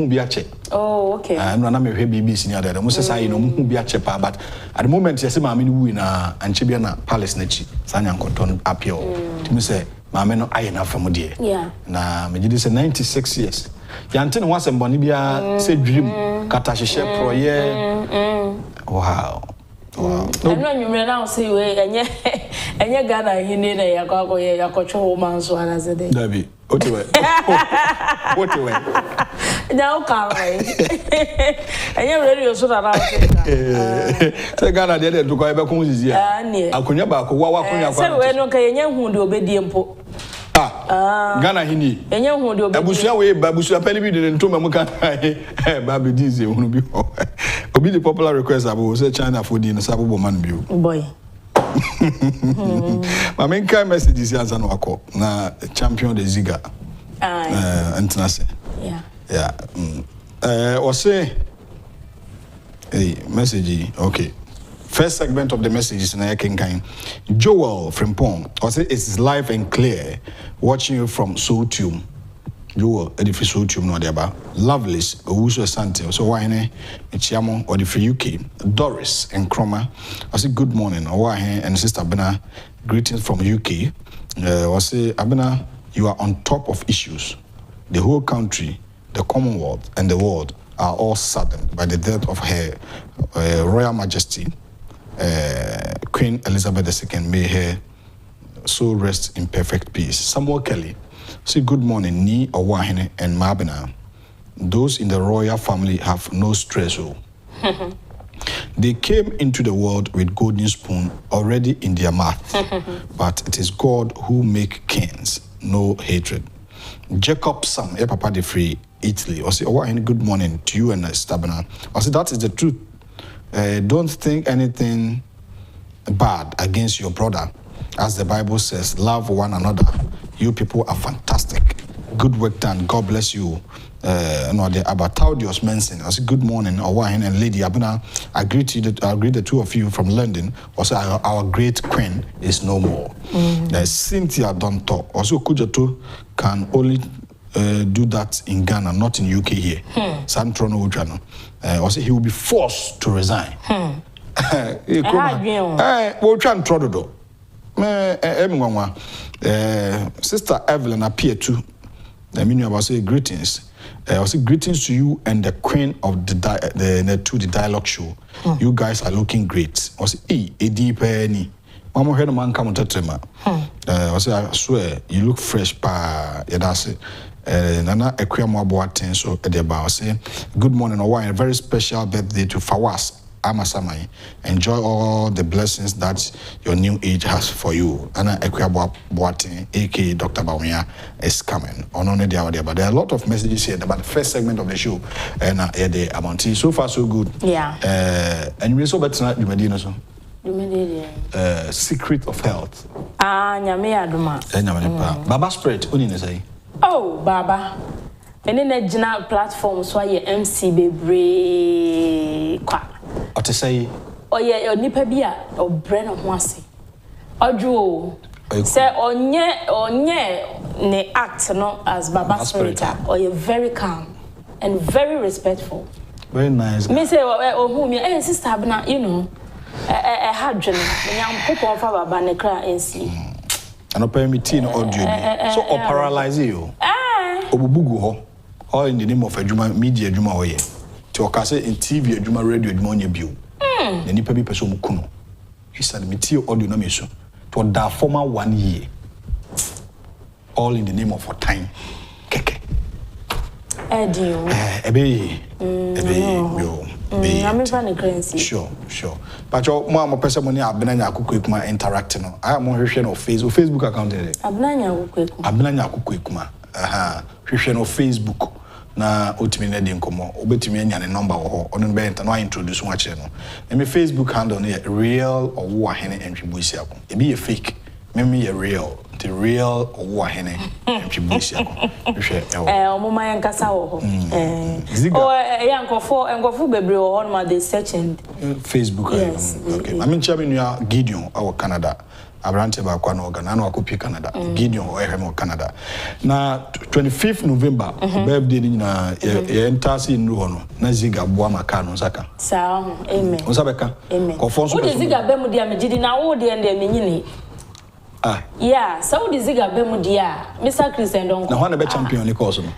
S1: bi ache.
S2: Oh, okay.
S1: No na me hwe BBC ni ada. Almost say no bi ache pa, but at the moment you say maame ni wu na anche bia na palace na chi. Sa yankonto no appeal. Timi say maame no aye na fam de.
S2: Yeah.
S1: Na me gidi say 96 years. Yante no wasem boni bia say dream kata hihye proye. Wow. Wow.
S2: No, you may now say, and yet, Ghana, he need a yakocho man, so as a day.
S1: Dabi, what do you
S2: Now, Carl, and you're ready so that
S1: I Ghana did to go back home this year. I couldn't back, what
S2: say, when okay, and young who do obedient.
S1: Ghana Hini, and young who do Babusia way, Babusia Penny didn't to Mamuka, Baby Dizzy, who be the popular request. I will say China for the Sabu woman view.
S2: Boy.
S1: My main kind message is as an wako na champion de Ziga. International. Yeah. Or say hey, message. Okay. First segment of the message is na kind. Joel from Pong. Or say it's live and clear. Watching you from Sotium. Joel, edifi Sotium no deba. Loveless, Owusu Asante. So why ne Michiamo or the free UK. Doris and Chroma. I say good morning. Why and Sister Abena. Greetings from UK. I say Abena, you are on top of issues. The whole country, the Commonwealth, and the world are all saddened by the death of her Royal Majesty, Queen Elizabeth II. May her soul rest in perfect peace. Samuel Kelly, say good morning, Ni Owahene and Mabena. Those in the royal family have no stress. They came into the world with golden spoon already in their mouth, but it is God who make kings, no hatred. Jacob Sam, Papa de Free, Italy. I say, good morning to you and Stabana. I say, that is the truth. Don't think anything bad against your brother. As the Bible says, love one another. You people are fantastic. Good work done. God bless you. The Abataudios mentioned. I say, good morning, Owahin and Lady Abuna. I greet the two of you from London. Also, our great queen is no more. Cynthia Donkor. Also, Kujato can only do that in Ghana, not in UK here. Santrono Ujano. Also, he will be forced to resign. We'll try and try to do. Sister Evelyn appeared to I mean, I say greetings. I say greetings to you and the queen of the dialogue show. You guys are looking great. I say, deep any. Mama heard a man come to Trema. I say, I swear, you look fresh, pa. Yeah, that's it. Nana Ekwemo Boateng so Edeba say, good morning, a very special birthday to Fawas. Amasamai. Enjoy all the blessings that your new age has for you. Anna Ekwemo Boateng, aka Dr. Bawumia, is coming. But there are a lot of messages here about the first segment of the show. And the Amonti. So far, so good.
S2: Yeah.
S1: And we saw better tonight, you may know so. Secret of health.
S2: Nyame aduma.
S1: Baba spread, only say.
S2: Oh, Baba. And then a general platform so ye MC bebre kwa.
S1: What to say?
S2: Oh yeah, nipa bia o brain of wasi. Ojo. Say onye ne act no as Baba spirit. Oh you very calm and very respectful.
S1: Very nice.
S2: Me say who me sister bna you know had dream. Nyam popo fa Baba ne kra NC.
S1: And permitting audio. So paralyze you. Obubugu ho. All in the name of Ajuma media Ajuma oye. To okase in TV Ajuma radio Ajuma onye bio. The nipa bi person mukuno. He said metie audio na me so. To da former 1 year. All in the name of time. Keke.
S2: Edio.
S1: Ebe yo.
S2: I'm even crazy.
S1: Sure. But your mama person money abnanya akukuma interact no. I am on Facebook account there.
S2: Abnanya
S1: akukuma. Hwehwe no Facebook na otimi na di nkomo obetimi anya ne number wo ho ono be enta no introduce one che no me Facebook handle no real owo ahene entwibuisi ako ebi ye fake me ye real the real owo ahene entwibuisi ako hwehwe
S2: omoma yankasa wo ho yankofo bebre wo ho no they searching
S1: Facebook.
S2: Yes.
S1: Okay. I mean chairman you are Gideon our Canada. Abrante ba kwa no Ghana no akopi Canada. Gideon o Canada. Na 25th November birthday ni na ye entasi nru no na ziga boa maka no saka.
S2: Sa amen.
S1: Osabeka.
S2: Amen.
S1: Konfonso
S2: wo ziga be mu dia megidi na wo de ende menyini. Yeah, so the ziga be mu dia Mr. Christian Donkor.
S1: Na ho na be champion ni course no.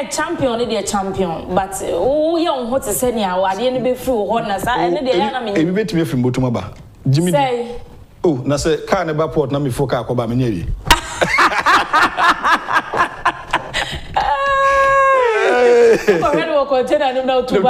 S2: Champion ni dey champion but wo ye on hot se ni awade ni be free wo na sa ene de ya na me.
S1: Ebi betimi free mbotuma ba. Jimmy.
S2: Say
S1: oh, na se car ne ba port na me foka akoba me nyawi.
S2: Already we container ni na tuba.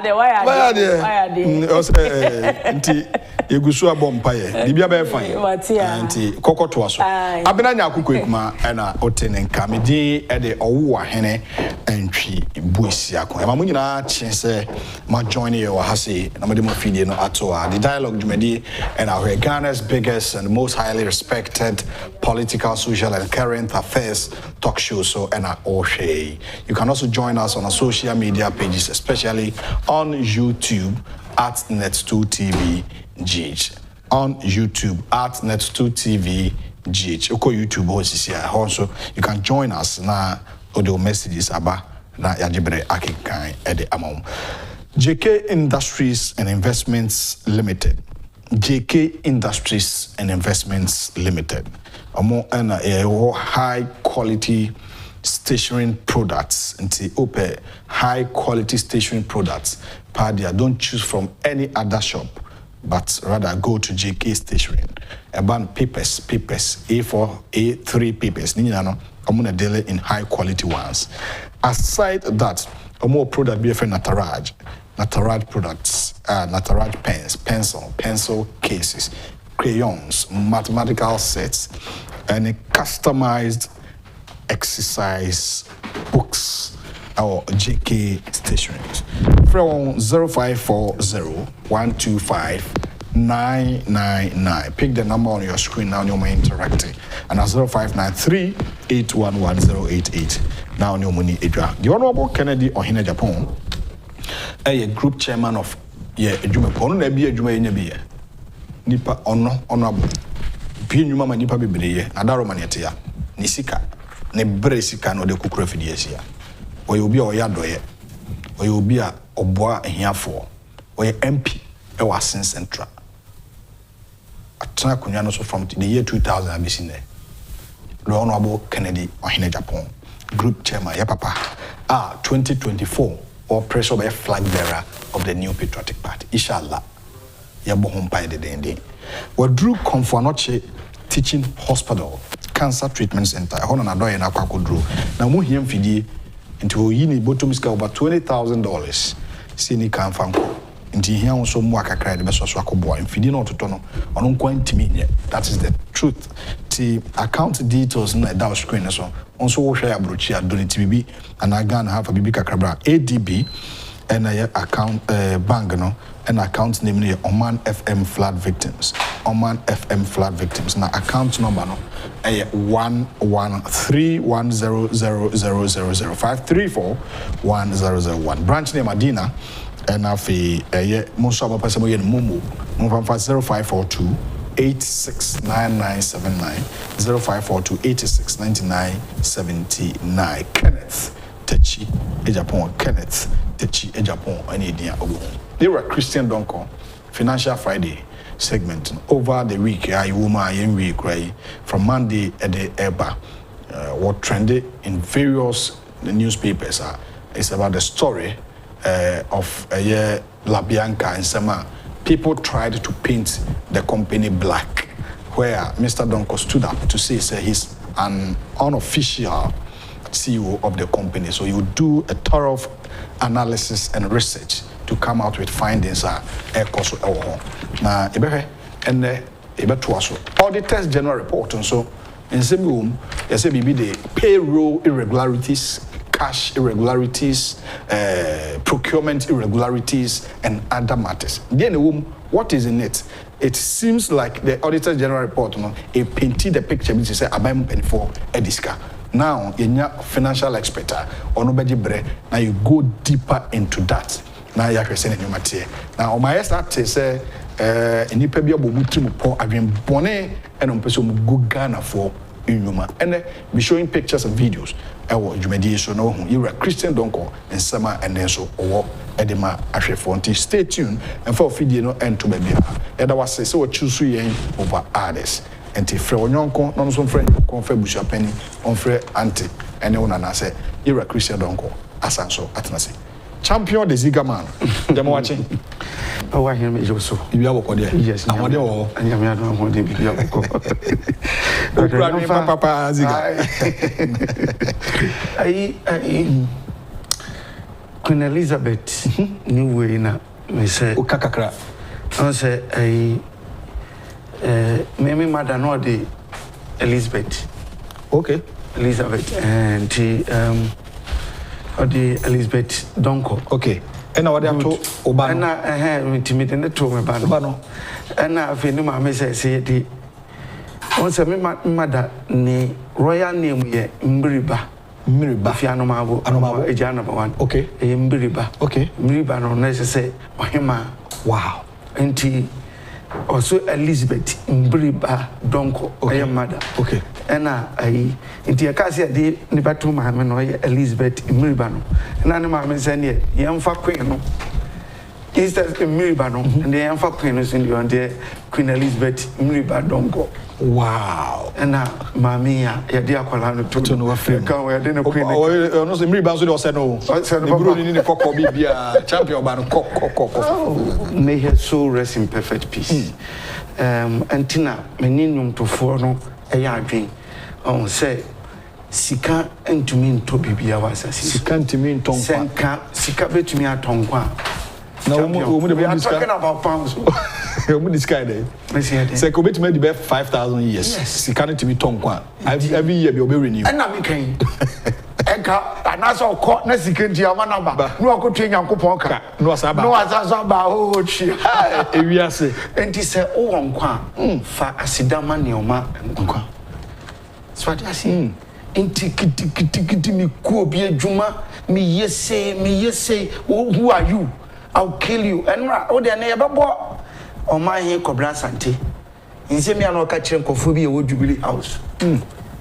S2: The wire dey.
S1: O say nti egusu abompaye. Bibia be fine. Nti kokoto aso. Abenanya akukọ ekuma na otene nka me di e de owo ahene entwi buisi akọ. E ma mu nyina chense ma join you ha say na me de mo fidie no ato the dialogue jumedi and our Ghana's biggest and most highly respected political, social and current affairs talk show so and Oshay. You can also join us on our social media pages, especially on YouTube at Net2TV GH. On YouTube at Net2TV GH. Oko YouTube also you can join us na audio messages aba na yajibre akikan ede among. JK Industries and Investments Limited. JK Industries and Investments Limited. High quality stationery products. High quality stationery products. Don't choose from any other shop, but rather go to JK Stationery. About papers, A4, A3 papers. I'm gonna deal in high quality ones. Aside that, a more product be a Unauthorized products, Unauthorized pens, pencil cases, crayons, mathematical sets, and customized exercise books or JK stationery. From 0540-125-999. Pick the number on your screen now, you're interacting. And at 0593-811-088. Now, you're money. The Honorable Kennedy Agyapong, a group chairman of Agyapong, na be Adwuma enya be nipa honorable bi nyuma ma nipa bebreye adaro manete ya ni sika ne bre sika no de kokura fidie sia oye obi a oyadoye oye obi a oboa ehiafo oye MP e wa Sen Central atena kunya no so from the year 2000 abisi ne the Honorable Kennedy Agyapong group chairman, yeah, papa, 2024 or pressure by flag bearer of the new patriotic party. Inshallah, yeah, bohom by the day. What drew Comfort Teaching Hospital, Cancer Treatment Center, I want to know in Aquacodro. Now, more him fidi into Yini Botomiska over $20,000. Sini can fanko. Into here also more cry the best was Wacoboy and feeding out to Tono on point to me. That is the truth. The account details in that screen as well. Also, share brochia, donate TBB, and I can have a Bibica Cabra ADB and I account bank, no, and account name Oman FM flood victims. Oman FM flood victims. Now, account number no 113100005341001. Branch name Adina. And I feel most of our person we Mumu 0542 869979 0542 869979 Kenneth Techi Agyapong Kenneth Techi Agyapong any dia owo. They were Christian Donkor Financial Friday segment over the week. I woman week from Monday at the Eba. What trended in various newspapers is about the story of La Bianca and Sama. People tried to paint the company black, where Mr. Donkor stood up to say he's an unofficial CEO of the company. So you do a thorough analysis and research to come out with findings. Now, and Auditors General report and so in some room, they say the payroll irregularities, cash irregularities, procurement irregularities, and other matters. Then, what is in it? It seems like the Auditor General report, it painted the picture which is a abam penny for Ediska. Now, in your financial expert, or nobody bre, now you go deeper into that. Now you are saying material. Now, my start to say, in the Pebia Bomutim, I've been born and on person go Ghana for Inuma. And be showing pictures and videos. You were Christian Donkor and Sama and then so or Edema Ashefonti. Stay tuned and for video and to baby. And I was say so choose over others. And if you're non some friend, confirm Busha Penny, on friend auntie, and one and I say, you were Christian Donkor, Asanso, Atnasi. Champion the Ziga man. Them watching.
S3: Oh, I hear me also.
S1: You have a yes, I'm one all.
S3: And you have one day.
S1: Papa Ziga.
S3: Queen Elizabeth, new way now. Me say,
S1: Ukakakra.
S3: I say, Mimi mother no the Elizabeth.
S1: Okay.
S3: Elizabeth and the Elizabeth Donkor.
S1: Okay. And what they have to Obano.
S3: And I have intimidated to me, Bano. And I feel no mamma say the once a mother ne royal name ye Mbiriba.
S1: Miriba.
S3: Fiano Mabo, Anoma, Ejana one.
S1: Okay.
S3: Mbiriba.
S1: Okay.
S3: Mbiriba no necessary. Ohima.
S1: Wow.
S3: And also Elizabeth Mbiriba Donkor. Okay. Mother.
S1: Okay.
S3: And I into a cassia de Nibatu Mahaman or Elizabeth Miribano. And I know my son here, young for Queen. Instead of Miribano, and the young for Queen is in the Queen Elizabeth Miriba Donkor.
S1: Wow.
S3: And now, Mamma, your dear Colano, to know a friend. Come where dinner Queen.
S1: Oh, no, the Miribans will say no. I said, the Coco be a champion about Coco.
S3: May her soul rest in perfect peace. And Tina, Meninum to Forno. A yarding on say, Sika and to mean to be our
S1: Sika to mean Tongue,
S3: Sika bet to me at Tongue.
S1: Now,
S3: we are talking about pounds.
S1: This guy there. Say, commit me the 5,000 years. Sika to be Tongue. Every year you'll be renewed.
S3: And I'm king. And I saw caught Nessican Giamanaba. No, I could change Uncle Ponka. No, Saba. No, Azaba. Oh, she.
S1: We are say.
S3: And he said, oh, Uncle. For a Sidama Neoma. So what I see. In ticket me cool be a Juma. Me yes say, who are you? I'll kill you. And oh, their neighbor bought on my hair cobra sante. In semi, I know catching cophobia would jubilee house.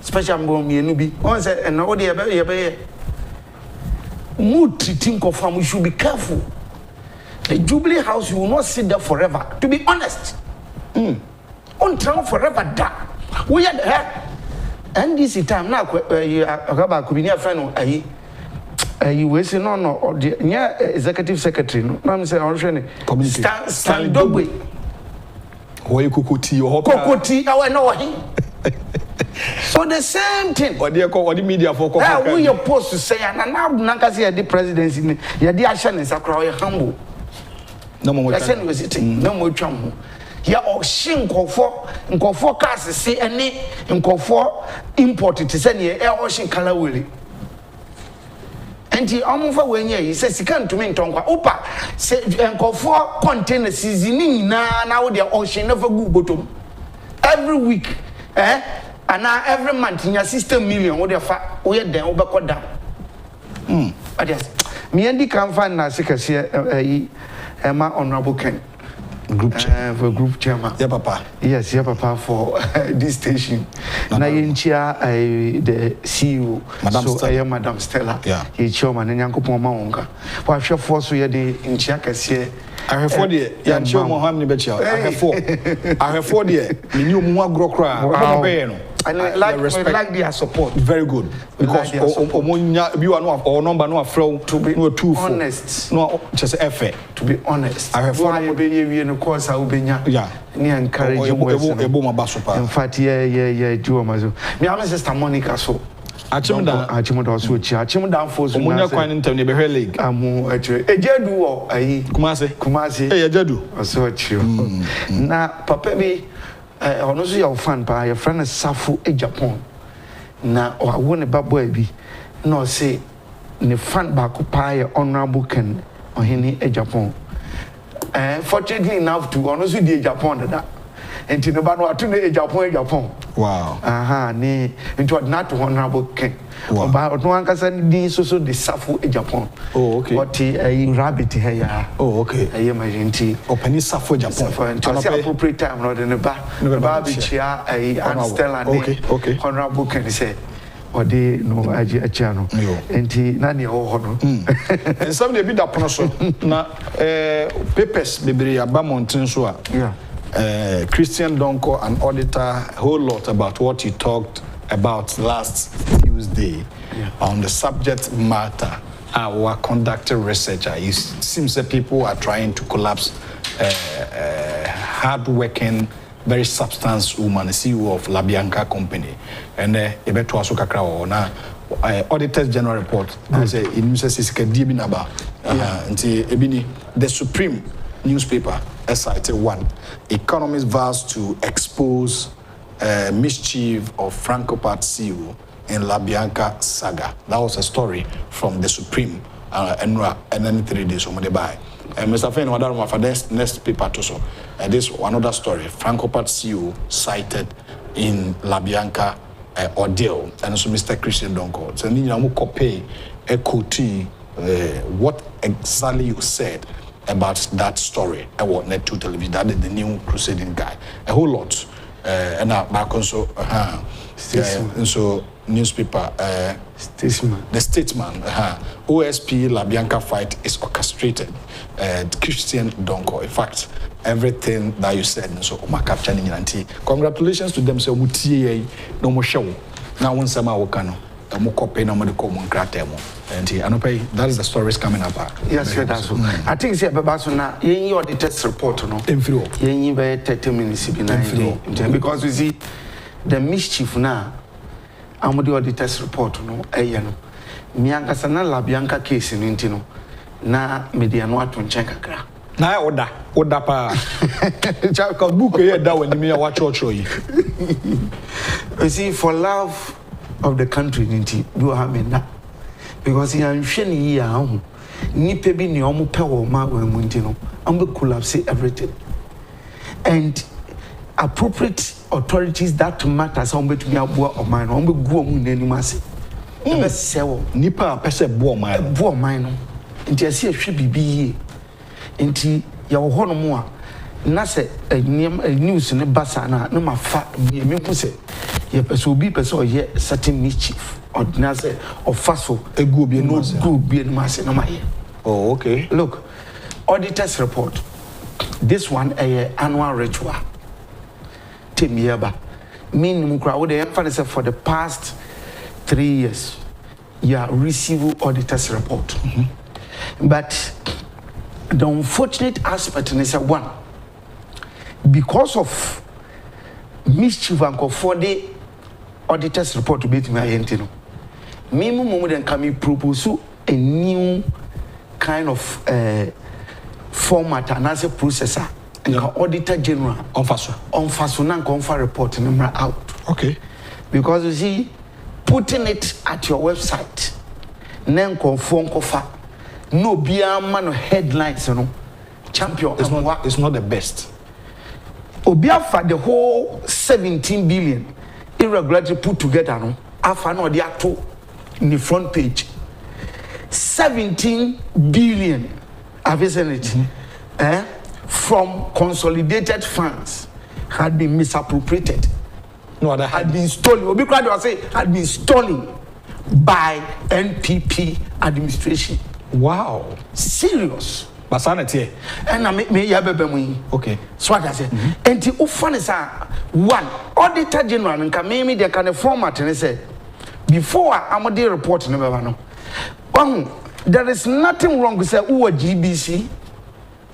S3: Special bomb, you know, once and all the other mood to think of from, we should be careful. The Jubilee House, you will not sit there forever. To be honest, on town forever, that we are the head. NDC time na akaba ko bi ne friend no ayi we say no nya executive secretary no na me say on hwe ne stand dogwe
S1: Hoy kokoti
S3: awe no he so the same thing
S1: what the media for
S3: we your post to say na ka say the presidency ni ye dey ahye ne sakra o humble
S1: no mo
S3: twa no sitting no mo twa ho ya o hye nkofo cars se ene nkofo import te say ne e o hye kala wele enti omufa wenye yi se sika ntumi ntonkwa opa se nkofo container season nyina na wo de o hye na fa gu botom every week and every month in your system million what fa we den wo beko down adias me andi kan fan na sekase ma honorable Ken
S1: group chair
S3: for group chairman
S1: yeah papa
S3: yes yeah papa for this station na yenchia the CEO
S1: Madam
S3: so
S1: Stella.
S3: Madam Stella
S1: yeah
S3: ye chairman nyankopon ma wonka wa hwefo so ye de nchia kase
S1: ahwefo de ya nchio mo ham ni be chia ahwefo de me ni omu agrokra o be no
S3: and like their support
S1: very good because omonya bi wa no or number no afrew
S3: to be
S1: no 2
S3: honest
S1: no just efe
S3: to be honest
S1: ahwefo
S3: no be ye no course a ubenya
S1: yeah
S3: ni encourage
S1: ebo ma baso pa
S3: in fact yeah do mazo me am sister Monica so achimda so chi achimda force
S1: omonya kwan ntem ne be hwe league
S3: amu achire ejedu wo ayi kumase
S1: ejedu
S3: so chi na papa bi ono so your fan pa your friend Safu Agyapong na owo ne babo bi na o say ne fan ba ko pa ye honorable Ken ohini Agyapong fortunately enough to ono so di Agyapong da enti ne ba no atu ne Agyapong
S1: wow
S3: ne into not honorable Ken ba no ankasa di so the Safu Agyapong
S1: oh okay
S3: what rabbit here ya
S1: oh okay
S3: ma gente
S1: opani Safu Agyapong
S3: to say appropriate time no de ne ba bi chia and Stella
S1: okay
S3: honorable Ken say odi no agia no enti na ne ho no
S1: some dey be da pono so na papers bebre aba mountain so a
S3: yeah
S1: Christian Donkor, an auditor, a whole lot about what he talked about last Tuesday on the subject matter. Our conducted research. It seems that people are trying to collapse hard-working, very substance woman, CEO of La Bianca company, and Ebeto Asukakra na Auditors General report. I say in the Supreme newspaper. SIT1, Economist vows to expose mischief of Franco-Part CEO in La Bianca saga. That was a story from the Supreme, and then 3 days on the buy. Mr. Fain, what for next paper to so. This another story. Franco-Part CEO cited in La Bianca ordeal, and so Mr. Christian Donkor. So, you know, copy a quote what exactly you said about that story. I want net to television. That is the new crusading guy. A whole lot. And now back also so newspaper
S3: Statesman.
S1: The Statesman. OSP La Bianca fight is orchestrated. Christian Donkor. In fact, everything that you said so capture in congratulations to them. So mutie no more show. Now one summer wakano. Copy no more and that is the stories coming up.
S3: Yes, that's so. I think say Babaso na yen your test report no. Yen be 30 minutes because you see the mischief na am the test report no no. Mi ankasa na La Bianca case no ntino na media no ato nchen kakra.
S1: Na oda pa. Ka book here da when me watch yi.
S3: You see for love of the country nti do ha me na because you hwe ni ya ho nipa bi ni omo pe wo ma wa mu nti no am be collapse everything and appropriate authorities that matter some betumi aboa o man no am be gu o mu nani ase e be sewo
S1: nipa pese bo o
S3: man no nti ase hwe bibi yi nti ya wo ho no mu a na se news ne basa na no mafa me ku se ye pese obi pese o ye certain mischief ordinary or faso
S1: a good be
S3: no good be no masse no maye.
S1: Oh okay,
S3: look, auditors report this one a annual ritual temiyaba minimum crowd with the emphasis for the past 3 years. Yeah, receive auditor's report. But the unfortunate aspect is one, because of mischief and for the auditor's report to be to my entity. Minimum then can be propose a new kind of format and as a processor and auditor general on faso confer report number out.
S1: Okay.
S3: Because you see, putting it at your website, then conform kofa, no beer man headlines, you know, champion.
S1: It's not the best.
S3: Obia for the whole 17 billion irregularity put together, no, after no the acto in the front page. 17 billion, I've seen it, from consolidated funds had been misappropriated.
S1: No other
S3: had been stolen. Obi Krado was say had been stolen by NPP administration.
S1: Wow,
S3: serious.
S1: Basanete.
S3: And I me ya bebe mu.
S1: Okay.
S3: So what I say. Enti ufane sa one auditor general nka me dey kan format ne say before amode report ne beba no. There is nothing wrong with say who GBC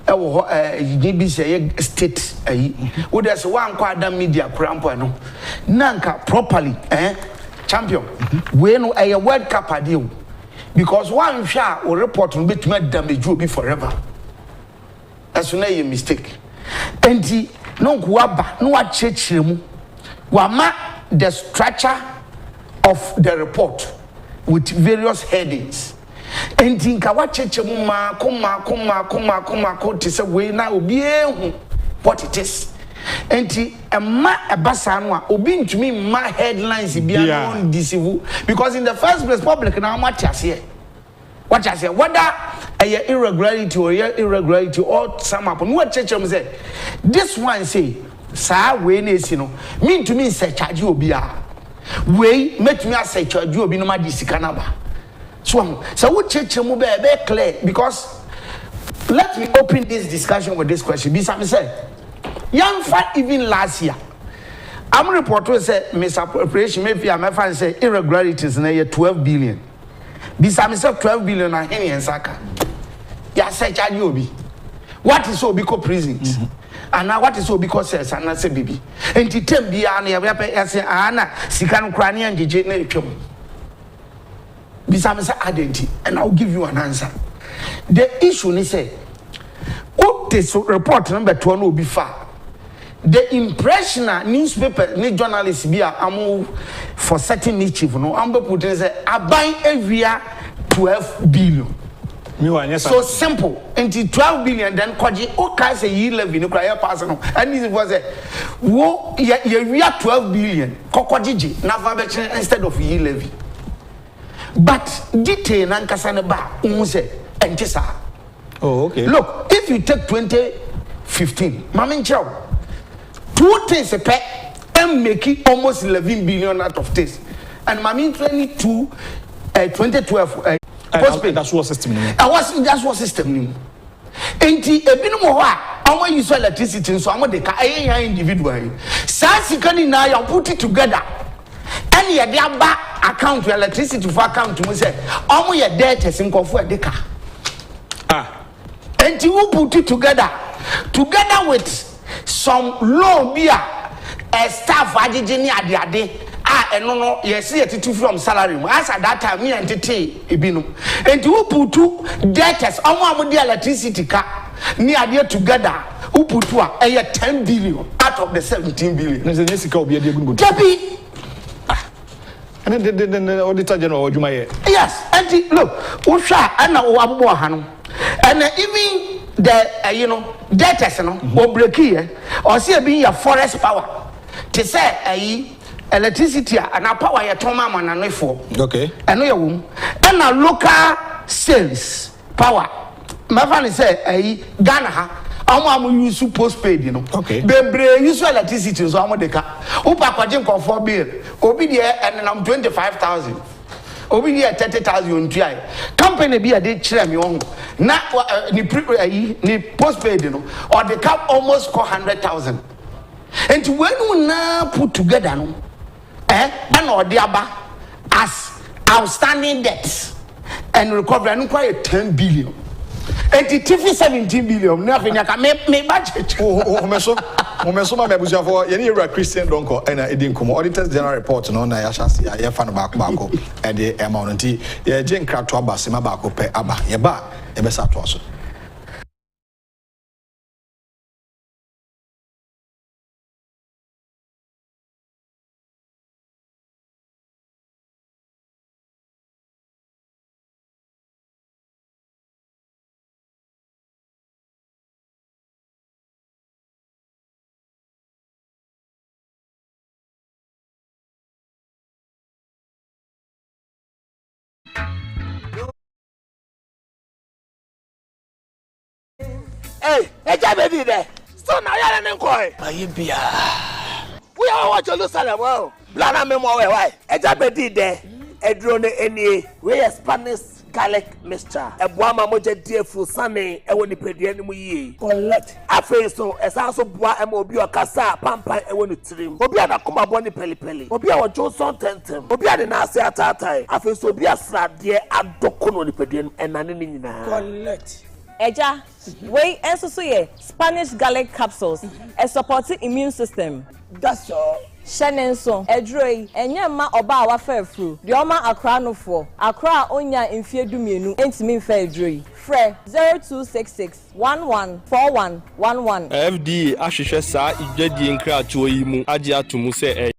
S3: GBC state who there's one quad media crampo no nanka properly champion we no a World Cup deal because one share or report no betuma damage you be forever as no a mistake enti no kuaba no wa chechire mu wa ma the structure of the report with various headings. And think I watch it, kuma, to say, we now be what it is. And a basanwa, obin to me, my headlines be beyond deceive because in the first place, public now, what I say, whether a irregularity or irregularity or some upon what church say, this one say, sir, when is mean to me, say, charge you be way, make me say, charge you be no matter Canada. So what church mu be clear because let me open this discussion with this question. Be some say young fat even last year I'm reporting say misappropriation maybe I'm fan say irregularities na 12 billion. Be some say 12 billion na hen yen saka. Ya say charge you obi. What is so because prisons? And now what is so because says and say bibi. Enti tem bia na ya say ana sika no kra na ngege na etwam. Bisamisa identity, and I'll give you an answer. The issue is say, what this report number 2 will be far. The impression newspaper, ni journalists be a for certain niche, no, I'm putting say I buy every year 12 billion. So simple. Until 12 billion, then kwaji okay say year levy no cry personal. And this was a wo we are 12 billion. Kokojiji na instead of year levy. But detail nankasane ba unse entisa.
S1: Oh, okay.
S3: Look, if you take 2015, Mamin Chow, 2 things a pay and make it almost 11 billion out of this. And Mamin 2012 postpaid.
S1: That's what system.
S3: That's what system. Enti ebinu wa awon use electricity so awon de ka individual. Sansi kani na ya put it together. And ye dey account to electricity for account to say omo ye debt sin kofu e deka and you put it together with some loan bia a staff agigi ni ade eno no ye see it from salary as at that time me entity ebinu and you put two debtors omo dey electricity ka ni ade together who put to a 10 billion out of the 17 billion
S1: no say sika obi ade gungun and the auditor general
S3: yes, and look, Usha and Wabu Hanu, and even the debtors, or break here, or see being a forest power to say electricity and a power ya Toma man and for
S1: okay,
S3: and your womb, and a local sales power. My family say Ghana. I'm use postpaid,
S1: Okay.
S3: Bebre use electricity, so I'm deka. Upa kwa jim for 4 bill. Obi there and I'm 25,000. Obi there 30,000 on TI. Company be a day chere me on. Na ni postpaid, or the cap almost 100,000. And when we now put together, no, and or the other as outstanding debts and recovery, and quite 10 billion. And the TV 17 billion, nothing I can make budget.
S1: Omeso ma mebusia for yeni ewra Christian Donkor and edin komo auditors general report no na ya hyase ya fa no baako e de amount nti ye je nkrato aba sema baako pe aba ye ba e be sa to so.
S4: Hey, Agyapong there. So now you are not
S3: Ayibia.
S4: We are watch Jerusalem. Wow. Blana me more why? Agyapong there. Edrone any. We are Spanish garlic mixture. Ebuama moje die fu sane ewo ni pedie ni mu yi.
S3: Collect.
S4: Afi so esa so bua em obi okasa pampan ewo ni trim. Obi anakoma bo ni peli. Obi a Johnson tentem. Obi a na ase atatai. Afi so obi asrade adoko no ni pedie enane ni nyina.
S3: Collect.
S5: Eja, we also ye Spanish garlic capsules, a supporting immune system.
S3: That's all.
S5: Shenenso, Edroy, Enyama oba wa fair fru. The Oma Accra no for Accra onya in fear dumienu, intimate fair dre. Fre 0266 114111.
S6: FDA ahwehwe saa igwadi nkratoɔ yi mu agye atomu sɛ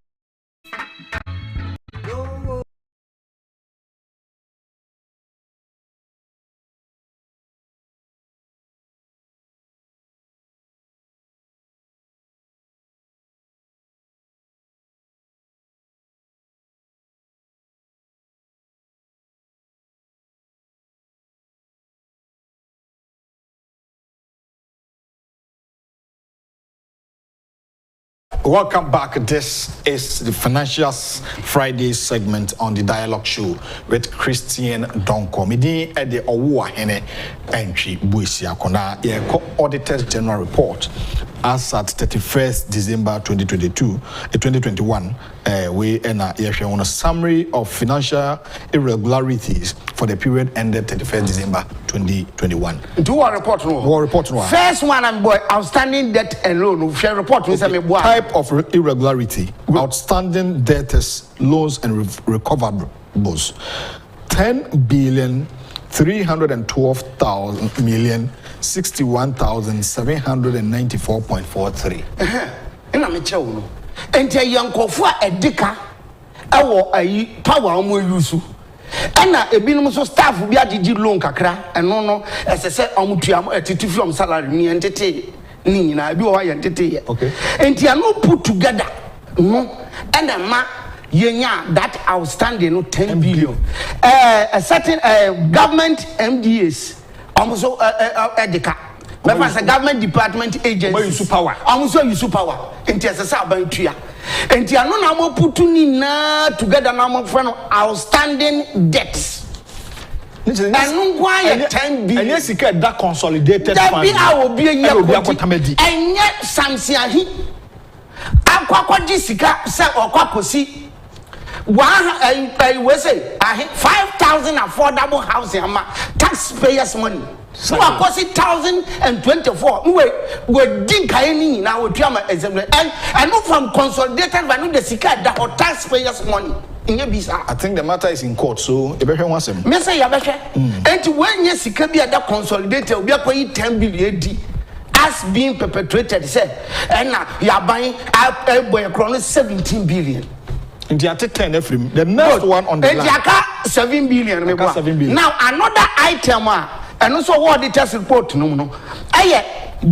S1: Welcome back. This is the Financials Friday segment on the Dialogue Show with Christian Donkor. Midi at the Owa Hene entry Buisia Kona, Auditors General Report as at 31st December 2021. We on a summary of financial irregularities for the period ended 31st December 2021.
S3: Do a report no. First one and boy outstanding debt and loan. Share report
S1: type of irregularity, outstanding debtors, loans and recoverables. 10,312,061,794.43.
S3: And I'm a child. And a young Kofua Edika, our power on use. And a binum staff will be a digi loan kakra, and no, as I said, Omutiam, a titi from salary, me and Tete, Nina, do I and Tete.
S1: Okay.
S3: And they are not put together, no, and a ma. That outstanding 10 billion. A certain government MDAs, almost Edika. But as a government department agency,
S1: use power.
S3: Almost use power. And there's a Sabantia. And they are not putting together now from outstanding debts. And why 10 billion?
S1: And yes, you get that consolidated
S3: fund. That will be a year.
S1: And
S3: yet, Samsiahi. Aqua Jessica said or Quacosi. I will say 5,000 affordable housing taxpayers' money. So I cost 1,024. We did any now with Yama example and not from consolidated value the Sika that or taxpayers' money.
S1: I think the matter is in court, so Ebeke wants him.
S3: Mr. Yabeke, and when yes, Sika be that consolidated, we are paying 10 billion as being perpetrated, said, and now you are buying a chrono 17 billion.
S1: And you take 10 Ephraim. The next one on the line.
S3: 7 billion.
S1: 7 billion.
S3: Now another item, and also what the test report no.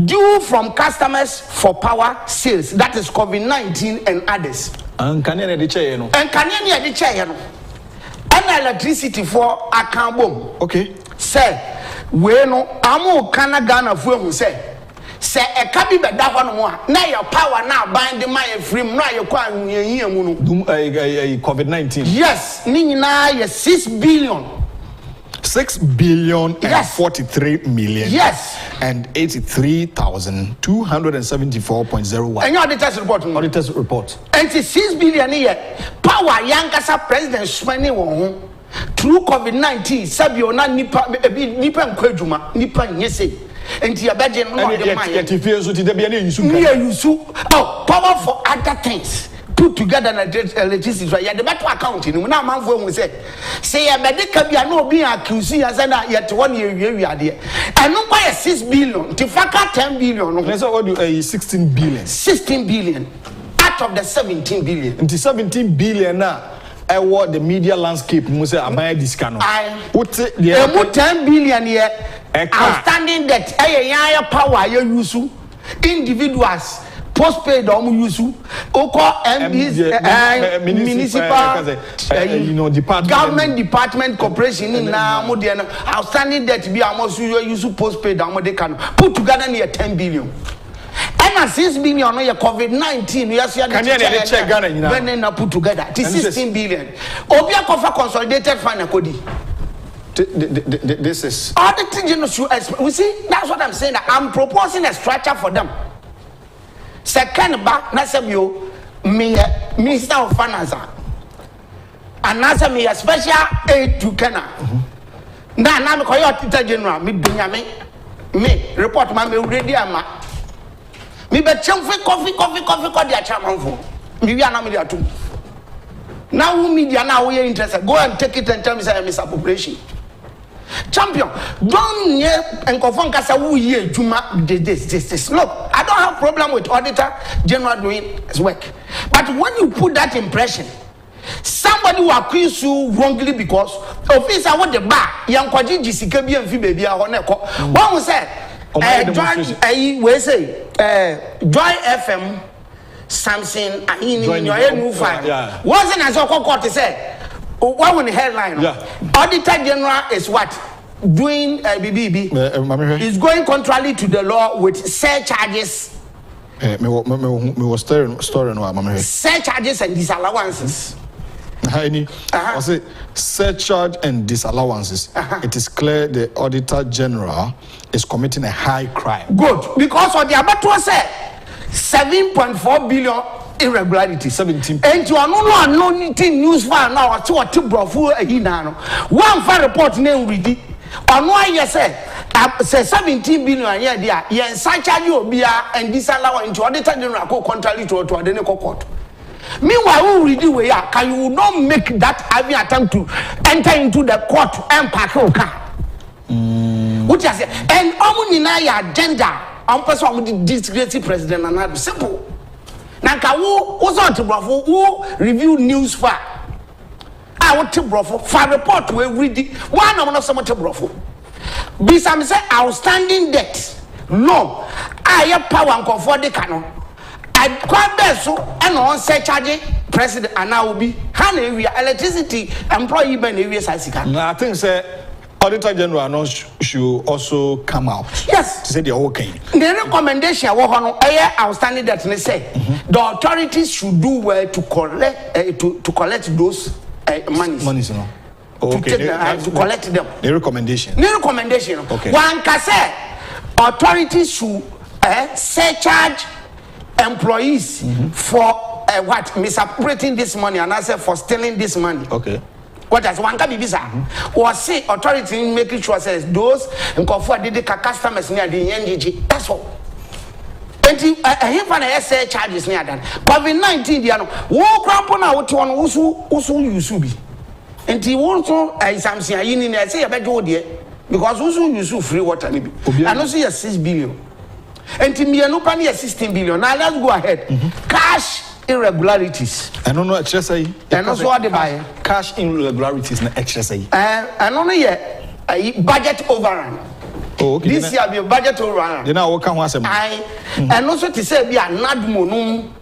S3: Due from customers for power sales. That is COVID-19 and others.
S1: And can you chair no?
S3: And can you chair no? And electricity for account bomb.
S1: Okay.
S3: Say we no amo kana Ghana for who say. Say a cabi be that one more. Now your power now bind the my free now you
S1: COVID-19.
S3: Yes, Nina 6 billion.
S1: 6 billion and
S3: Yes.
S1: 43 million.
S3: Yes.
S1: And 83,274.01.
S3: And your auditors report.
S1: Auditors report.
S3: And 6 billion a year. Power Yankasa president spending on through COVID-19. Sabiona nipa nkwejuma nipa nyese. And your budget no the power for other things. Put together and electricity. Yeah, the better accounting. Now, man, we say a medical be no being accused as yet 1 year we are there. And no buy 6 billion to fuck 10 billion.
S1: Let's what do 16 billion.
S3: 16 billion out of the 17 billion.
S1: Into 17 billion now. I want the media landscape. Musa Amaya Discano.
S3: I put 10 billion here. Outstanding debt. A power you use individuals. Postpaid use MPs, municipal, government department corporation in outstanding debt be almost use postpaid they can put together near 10 billion. And 6 billion on your COVID-19 we are check Ghana when they put together 16 billion. Obia cover consolidated fund kodi.
S1: This is
S3: all the things we see. That's what I'm saying. That I'm proposing a structure for them. Second back, Nasabio, me Minister of Finance, and Nasa me a special aid to Kenya. Now, I'm call your Tita General, me report my ready ama. Me be coffee, call their chairman for. Me are not media too. Now, who media now we are interested? Go and take it and tell me say misappropriation. Champion, don't hear and confirm Kasa who year Juma this. Look, I don't have problem with Auditor General doing his work. But when you put that impression, somebody will accuse you wrongly because officer what the bar, young Kwaji Jisika and Baby are on echo. One will say, Joy FM, Samson, in your new file. Wasn't as a court to say. What when the headline? Yeah. Auditor General is what? Doing BBB. Is going contrary to the law with surcharges.
S1: Me was story no mama.
S3: Surcharges and disallowances.
S1: I say surcharge and disallowances. It is clear the Auditor General is committing a high crime.
S3: Good, because what the abattoir said 7.4 billion. Irregularity 17 and you are no news file now at what to brofu one file report name read it or no yes say 17 billion yeah there yeah such you obia and disallow into Auditor General go contrary to the court. Meanwhile who read the way can you not make that having attempt to enter into the court and park your car what you say and omunina agenda on person with the disgraced president and simple. Nanka who on to brofo who review news file. I want to brofo for report we read it. One of someone to brofo. Be some say outstanding debt. No, I have power and comfort the canon. I quite best so and on say charging president and now will be hand area electricity employee ben areas I see.
S1: I think say Auditor General should also come out.
S3: Yes.
S1: To say they're okay.
S3: The recommendation outstanding that they say the authorities should do well to collect to collect those monies.
S1: No. Okay.
S3: To collect them.
S1: The recommendation.
S3: The recommendation.
S1: Okay.
S3: One can say authorities should surcharge employees for what misappropriating this money and I say for stealing this money.
S1: Okay.
S3: What does one can be visa? Or say authority making sure says those and comfort the customers near the NGG. That's all. And him for the SA charges near that. COVID-19, you know, walk up on our one also you should be. And he also something I say about you dear because also you should free water. And also 6 billion. And to me, no penny 16 billion. Now let's go ahead. Cash irregularities.
S1: I don't know extra say.
S3: And also what they buy.
S1: Cash irregularities na extra say.
S3: And only budget overrun.
S1: Oh, okay.
S3: This year be a budget overrun.
S1: Then I will come once a month.
S3: And also to say be a nadmonum.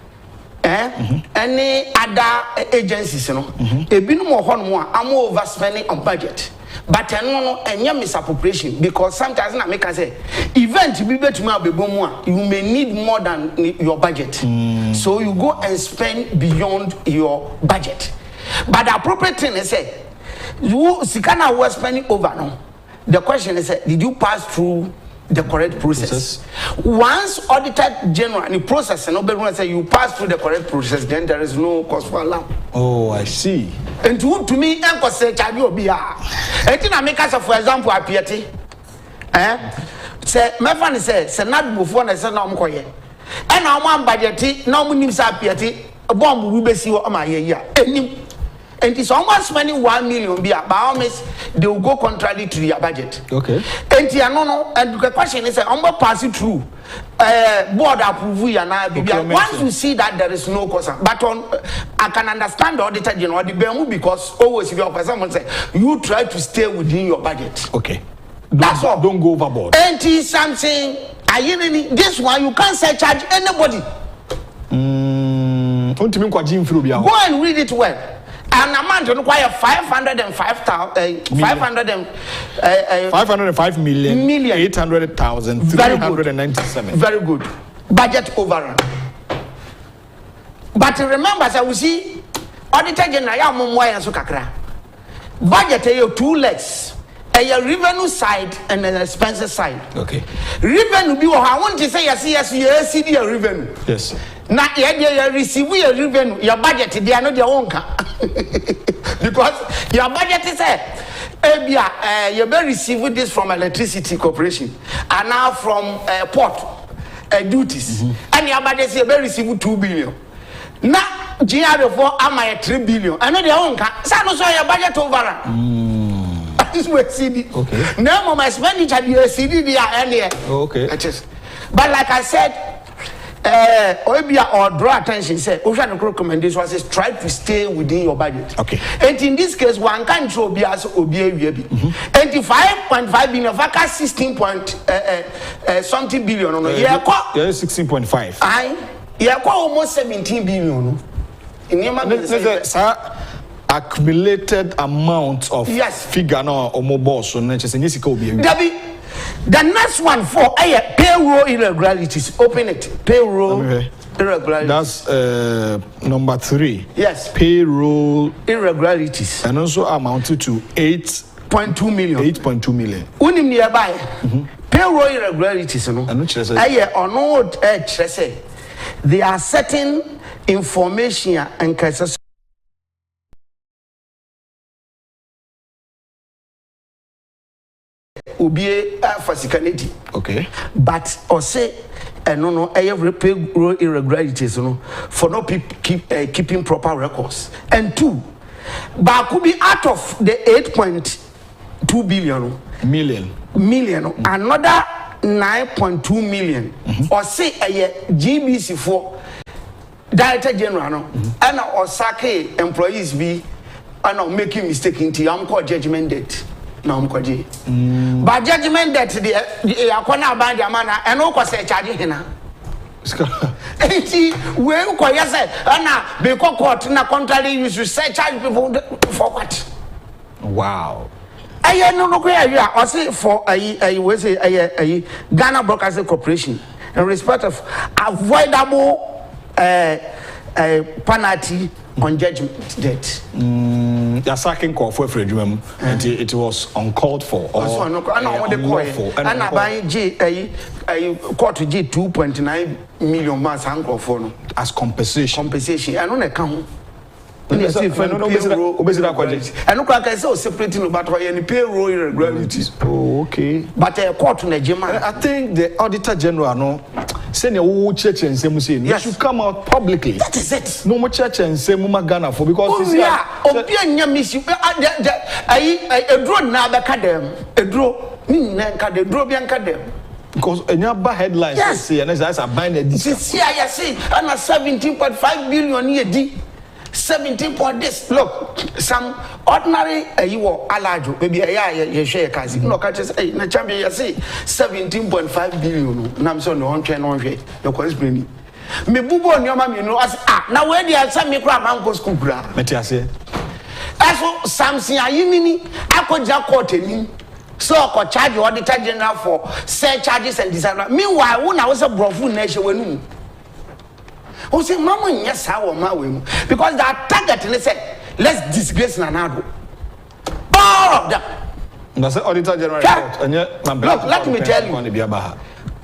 S3: Any other agencies, you know. A bit more I'm overspending on budget. But I know any misappropriation because sometimes I make say event you may need more than your budget. So you go and spend beyond your budget. But the appropriate thing is say You Sikana was spending over no. The question is, did you pass through the correct process? Once Auditor General and the process and everyone say you pass through the correct process, then there is no cause for alarm.
S1: Oh, I see.
S3: And to me, Uncle say Chadio Bia. And then I make us for example a piety. Say my friend say not before I say no mkoye. And now one budget, no munim sa piety, a bomb will be see what my year. And it's almost spending 1 million by all means they will go contrary to their budget.
S1: Okay.
S3: And no, and the question is, I'm going to pass it through board approval and once you see that there is no cause, but I can understand the Auditor General the BMU because always if your someone say you try to stay within your budget.
S1: Okay.
S3: That's all.
S1: Don't go overboard.
S3: And it's something this one you can't say charge anybody. Go and read it well. An amount require
S1: 505 million 800,397.
S3: Very good. Budget overrun. But remember, as I will see, Auditor General, budget have 2 legs. A revenue side and an expenses side.
S1: Okay.
S3: Revenue be I want to say yes, CD revenue.
S1: Yes.
S3: Now you receive your revenue, your budget they are not your own because your budget is you may receive this from electricity corporation and now from port duties and your budget you may receive 2 billion. Now GR4 am I 3 billion. I know their own so your budget overrun. This way CD. Okay. Now my expenditure the CD they are earlier.
S1: Okay.
S3: But like I said, or draw attention. Say, Ocean recommendation was try to stay within your budget.
S1: Okay.
S3: And in this case, one can't show bias or be 85.5 billion, vacant 16 something billion. Yeah,
S1: 16.5.
S3: Almost 17 billion. In
S1: accumulated amount of figure now or more boss so the
S3: next one for payroll irregularities. Open it. Payroll irregularities.
S1: That's number 3.
S3: Yes.
S1: Payroll
S3: irregularities.
S1: And also amounted to
S3: 8.2 million.
S1: 8.2 million.
S3: Unim nearby. Payroll irregularities. There are certain information and cases.
S1: Okay.
S3: But or say no every payroll irregularities for not keeping proper records. And 2, but could be out of the 8.2 million, another 9.2 million or say a GBC for Director General and or sake employees be and making mistake into called judgment date. But judgment that the Aquana Banda Mana and Oko say charging hina. We say, Anna, because court in a contrary, you should say charge people for what?
S1: Wow.
S3: I know where I say for a Ghana Broadcasting Corporation in respect of avoidable penalty on judgment debt.
S1: The sacking call for Fredrum and it was uncalled for. Or
S3: unlawful. And I buy a court to G 2.9 million mass uncle for
S1: as compensation.
S3: Compensation. I don't account. And I look like I saw separating about any payroll irregularities.
S1: Oh, okay.
S3: But a court in a German.
S1: I think the Auditor General no send a whole church and say you should come out publicly.
S3: That is it.
S1: No more church and say Muma Ghana for because
S3: a drone now the cadem, a draw, a draw bianca dem.
S1: Because a number headlines say and as I bind this.
S3: See, I see, and a 17.5 billion year D. 17 point this. Look, some ordinary you were alajo, maybe a share kasi. No catches a champion, you see 17.5 billion. Namso no one train on your corresponding. Me bubo on your mom, you know, as now where they are some micro uncle's cooper.
S1: Metiase.
S3: As for something I mean, I could just quote him. So I could charge your Auditor General for say charges and design. Meanwhile, when I was a brofu nation when who say, Mama, yes, how am I? Because that target, they said, let's disgrace Nanado. all of them.
S1: That's the Auditor General report.
S3: Look, let me tell you,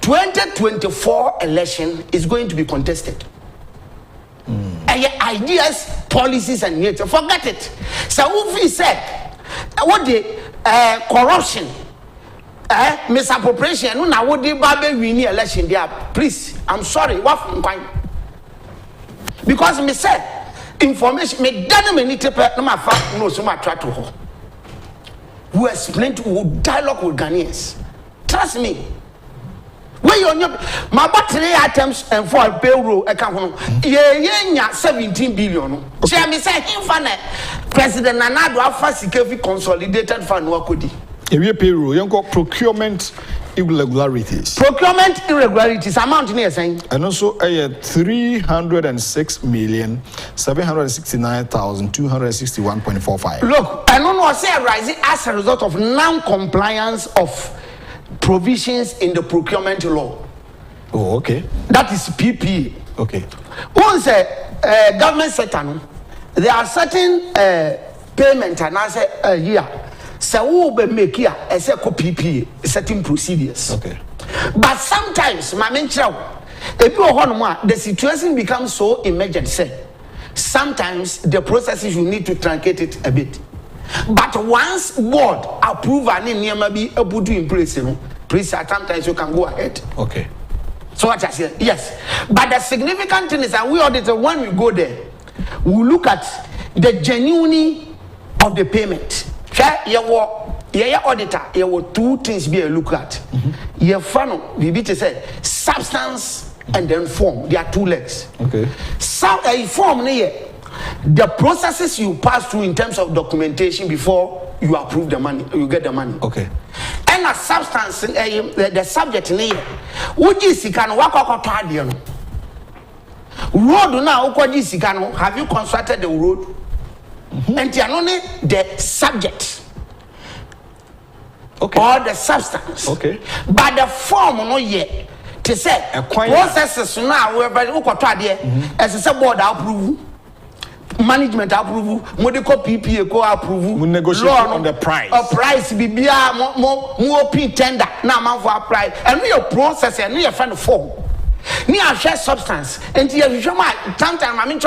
S3: 2024 election is going to be contested. Ideas, policies, and yet forget it. So Ufi said, what the corruption, misappropriation, now what the Babe winning election there. Please, I'm sorry, what from kind? Because me said information me done me need to no my fact no so my try to her. Who explain to dialogue with Ghanaians. Trust me. When you on your my battery items and for payroll account, yeah 17 billion. Share me say him fan President Nana do afa sikefi consolidated fund wakodi.
S1: Area payroll, you got procurement irregularities.
S3: Procurement irregularities amount near saying.
S1: And also 306,769,261.45.
S3: Look, I don't know say arising as a result of non-compliance of provisions in the procurement law.
S1: Oh, okay.
S3: That is PPA.
S1: Okay.
S3: Once a government sector, there are certain payment and I say here. So we will make here a PPA, certain procedures.
S1: Okay.
S3: But sometimes, my mentor, if you are the situation becomes so emergency. Sometimes the processes you need to truncate it a bit. But once board approve and in be able to in place, please sometimes you can go ahead.
S1: Okay.
S3: So what I say, yes. But the significant thing is that we auditor when we go there, we look at the genuinity of the payment. Yeah, auditor, there were two things be a look at. Yeah, funnel, we be to say substance and then form. There are two legs.
S1: Okay.
S3: So a form the processes you pass through in terms of documentation before you approve the money, you get the money.
S1: Okay.
S3: And a substance, the subject would you see can walk out road now, have you constructed the road? And only the subject.
S1: Okay.
S3: Or the substance.
S1: Okay.
S3: But the form no yet. To say processes now whereby you got as a board approve, management approve, medical PPA co approve,
S1: we negotiate on the price.
S3: A price be more tender now man for apply. And we a process and we a fan form. Ni a share substance. And you show my sometimes I mean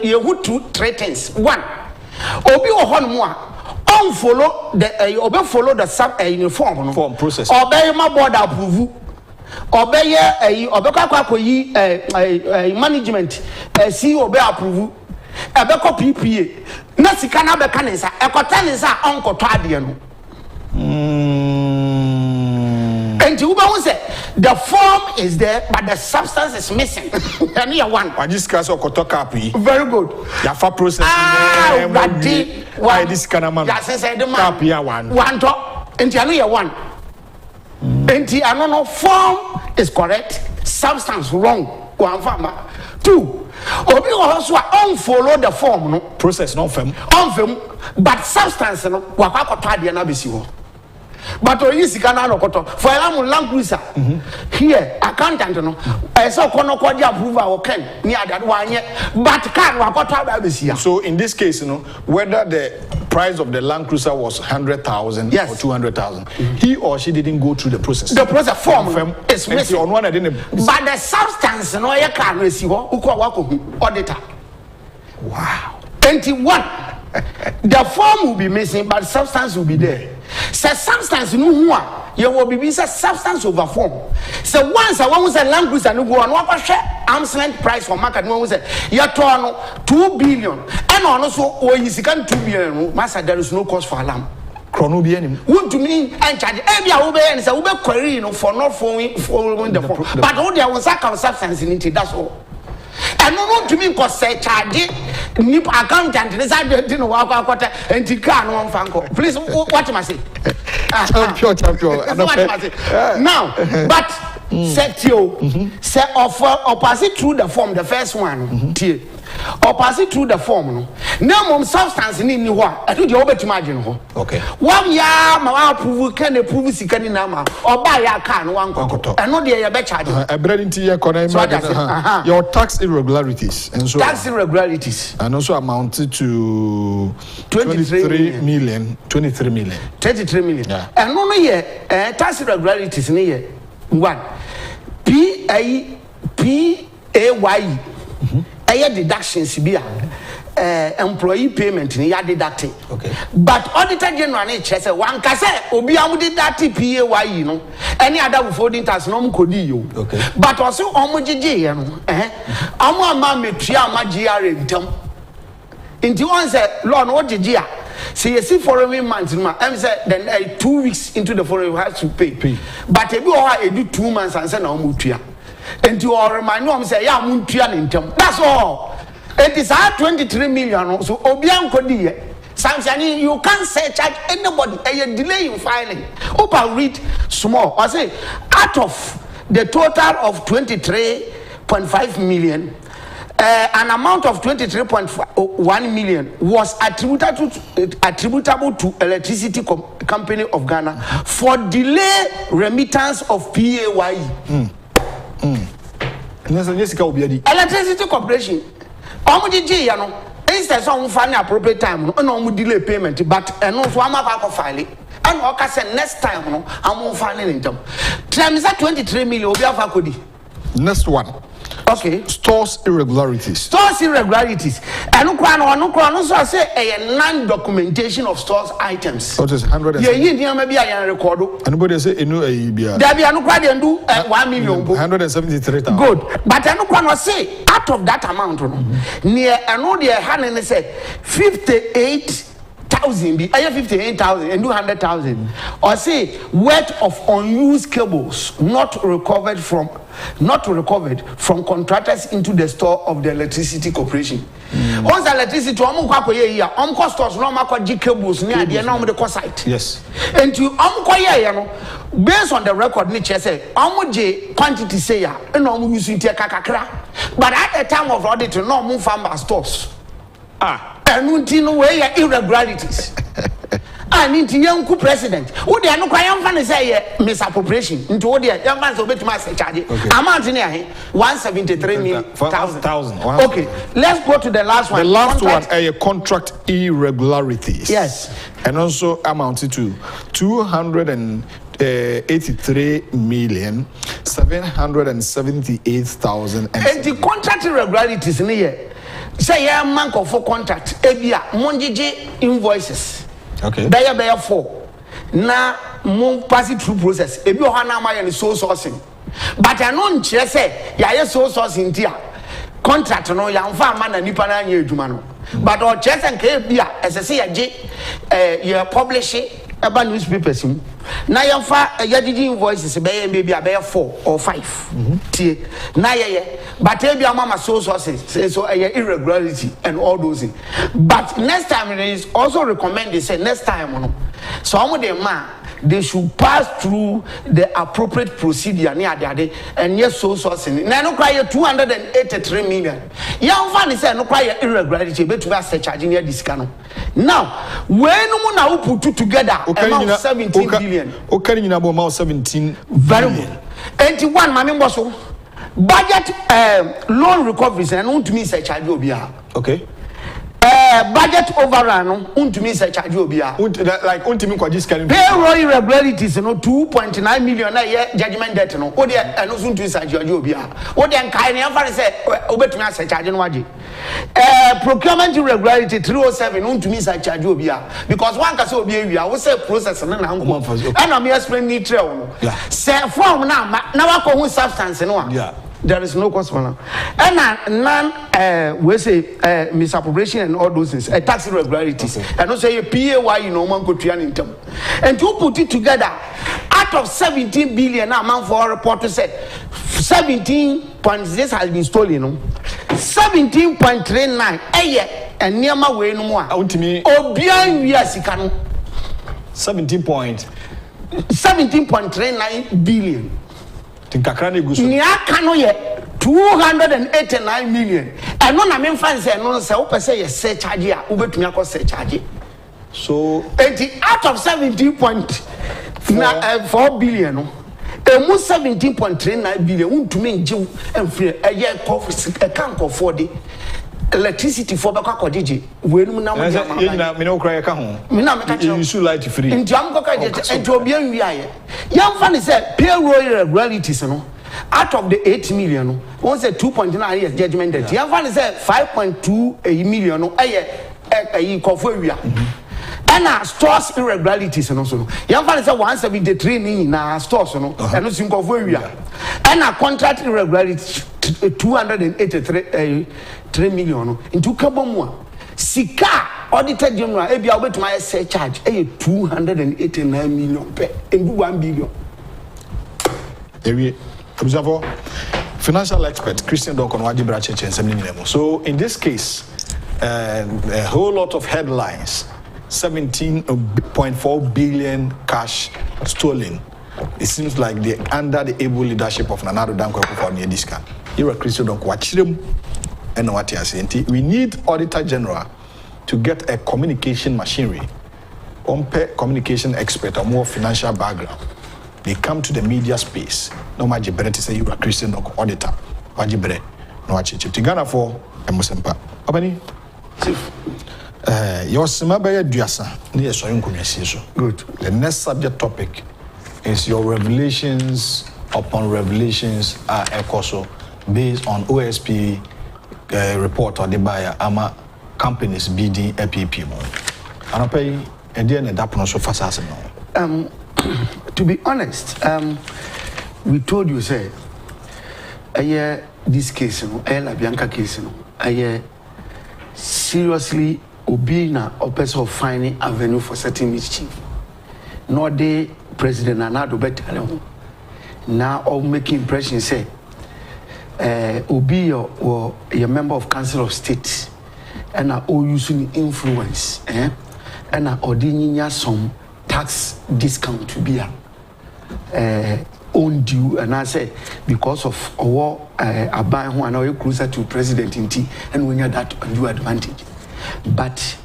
S3: you would three things. One, obi ohon mo follow the follow the sub uniform
S1: form process.
S3: Obey my board approve. Obey management CEO obey approve. Ebeko PPA. Na sika na beka nsa. Ekota nsa onkoto ade no. And you say the form is there, but the substance is missing. And you one.
S1: I just cast okoto cap.
S3: Very good.
S1: Ya fa process.
S3: Why
S1: this kind of man?
S3: Yes, say the man.
S1: Cap here one.
S3: One to. And you one. And I don't know form is correct, substance wrong. One farmer. Two. Obi also unfollow the form no
S1: process no fam.
S3: But substance no wakakota de na besi ho. But o yisi kana no koto. For example, land cruiser. Here accountant no so kono kodi approval o ken ni adade wanye but car wakota da besi.
S1: So in this case, whether the price of the Land Cruiser was 100,000
S3: yes.
S1: or 200,000, he or she didn't go through the process.
S3: The process form is missing.
S1: On one, but
S3: the substance no you can receive auditor.
S1: Wow.
S3: 21. The form will be missing, but substance will be there. So substance no one. You will be substance over form. So once I want to Land Cruiser no go on what share arm's length price for market no say you turn 2 billion and also you can 2 billion master there is no cost for alarm.
S1: Chrono be any.
S3: Want to mean and charge every obey and say we query for not following the form. But all there was a substance in it, that's all. And no to me because say charge nip accountant decide to know and to can one fanko. Please what am I say?
S1: Champion.
S3: Now, but set you say offer or pass it through the form the first one tie or pass it through the form no mom substance ni ni ho I do the obet imagine ho
S1: okay
S3: 1 year ma approve can approve sika ni na ma or buy ya car no one koto and no dey be charge
S1: bread into your your tax irregularities and so
S3: tax irregularities
S1: and also amounted to 23 million
S3: and no tax irregularities ni ye one PAYE deductions be employee payment ni ya deducted
S1: okay
S3: but auditor general na che say wan ka say obi am deduct PAYE no any other withholding tax no m kodi yo
S1: okay
S3: but also omo gege ye no omo ama metua ama GRA ntam inti on say law no gege a say you see following month no am say then 2 weeks into the following has to pay. But ebi o ha edu 2 months and say na omo tua inti o remind am say ya mo tua ne ntam that's all. It is 23 million so obian kodi ye Samsani, you can't say charge anybody a delay in filing. Open read small. I say out of the total of 23.5 million, an amount of 23.1 million was attributable to Electricity Company of Ghana for delay remittance of PAYE. Electricity Corporation. Instead of finding appropriate time, no delay payment, but and also I'm about file it. And okay, say next time, no, I'm on filing in them. Times 23 million,
S1: next one.
S3: Okay.
S1: Stores irregularities.
S3: Stores irregularities. And no, so I say a non-documentation of stores items.
S1: What is 100?
S3: Yeah, you maybe I record.
S1: Anybody say no a
S3: there be no quite do 1 million.
S1: 173,000.
S3: Good. But I no say out of that amount, near I know the hand say 58,000 be 58,000 and 200,000 or say worth of unused cables not recovered from contractors into the store of the Electricity Corporation. Once electricity cost stores no cables near the norm the cost site.
S1: Yes.
S3: And to based on the record nature say quantity say ya no use it kakakra. But at the time of audit no move farmer stores. And no way irregularities. And into young president, who they are no crying fan say misappropriation into what they are young man's obey to my charge. Amount in here 173,000. Okay, let's go to the last one.
S1: The last one, a contract irregularities.
S3: Yes,
S1: and also amounted to 283,778,000.
S3: And the contract irregularities in here. Say yeah, man for contract. Ebia monjiji invoices.
S1: Okay.
S3: Bear 4. Na mon pass it through process. Ebi o hana ma ye so sourcing. But I know nche say ya so sourcing tia. Contract no ya mfa ma na nipa na anya eduma no. But o che say nke bia esese ya je you publish eba newspapers mu. Na ya fa ya didi invoices be maybe a 4 or 5. Tie. Na ye but ebia mama so sourcing so irregularity and all those things. But next time it is also recommended say next time some of them they should pass through the appropriate procedure near the and yes so sourcing. Now no cry 283 million. Young fan say no cry irregularity but to us charging here this canon. Now when no na put together amount 17 billion.
S1: Okay, you know about 17
S3: very good. 81 mami boso budget loan recoveries and want to me say charge obia.
S1: Okay.
S3: Budget overrun to me say charge obia.
S1: Like untimi kwa discount.
S3: Payroll irregularities 2.9 million a year judgment debt no. O dey and no to say charge obia. O dey nkai na fa say obetumi say charge no waje. Procurement irregularity 307 to me say charge obia because one ka say obia wi a wo say process na na nko. And I'm explain ni trail no. Say form na wa ko hu substance no a.
S1: Yeah.
S3: There is no cost for now. And we say misappropriation and all those things, tax irregularities. Okay. And also a PAYE no man could in term. And to put it together, out of 17 billion amount for a report to say 17 points this has been stolen. 17.39 and near my way no more.
S1: Ultimately,
S3: Obian we are sikano
S1: 17.39
S3: billion.
S1: Tinkakrani gusu.
S3: Niaka no ye 289 million. And no na me fan say no say who say ye say charge ya, ubetumi akọ say charge.
S1: So
S3: 80 out of 17.4 billion no. Emu 17.39 billion untumi nje enfre eye account of 40 electricity for baka kodije we nu na mo
S1: ya me no kra ka ho
S3: me na me ka che
S1: you should light free
S3: nti am ko ka je nti obi anwi aye yam fa ni say payroll irregularities no out of the 8 million no won say 2.9 years judgment debt yam fa ni say 5.2 million no aye kofo awia and stores irregularities and also yam fa say 173 ni na stores no and no sin kofo awia and contract irregularities 283 3 million no into kabomu a sika auditor general ebia obetuma say charge 289 million per endu 1 billion
S1: ewie observer financial expert Christian Donkor waji brache chensem ni nemo. So in this case a whole lot of headlines, 17.4 billion cash stolen. It seems like they under the able leadership of Nana Addo Dankwa Akufo-Addo Discan. Here Christian Donkor wachirem and what you are saying. We need Auditor General to get a communication machinery, communication expert or more financial background. They come to the media space. No matter better to say you are Christian Donkor auditor. Wajibere no achichip. Tigana for emusempa. Obani. Your Simabaya Duasa near Soyun Kumesi. Good. The next subject topic is your revelations upon revelations are also based on OSP report or the buyer ama companies bidding APP. And I pay and then that so fast
S3: to be honest, we told you say this case La Bianca case seriously obi na a person of finding avenue for certain mischief. Nor the President Nana Addo better now of making impression say obi or a member of Council of State and are all using influence and are ordaining some tax discount to be own due, and I say because of our abide who are now closer to President in T and when you're that undue advantage. But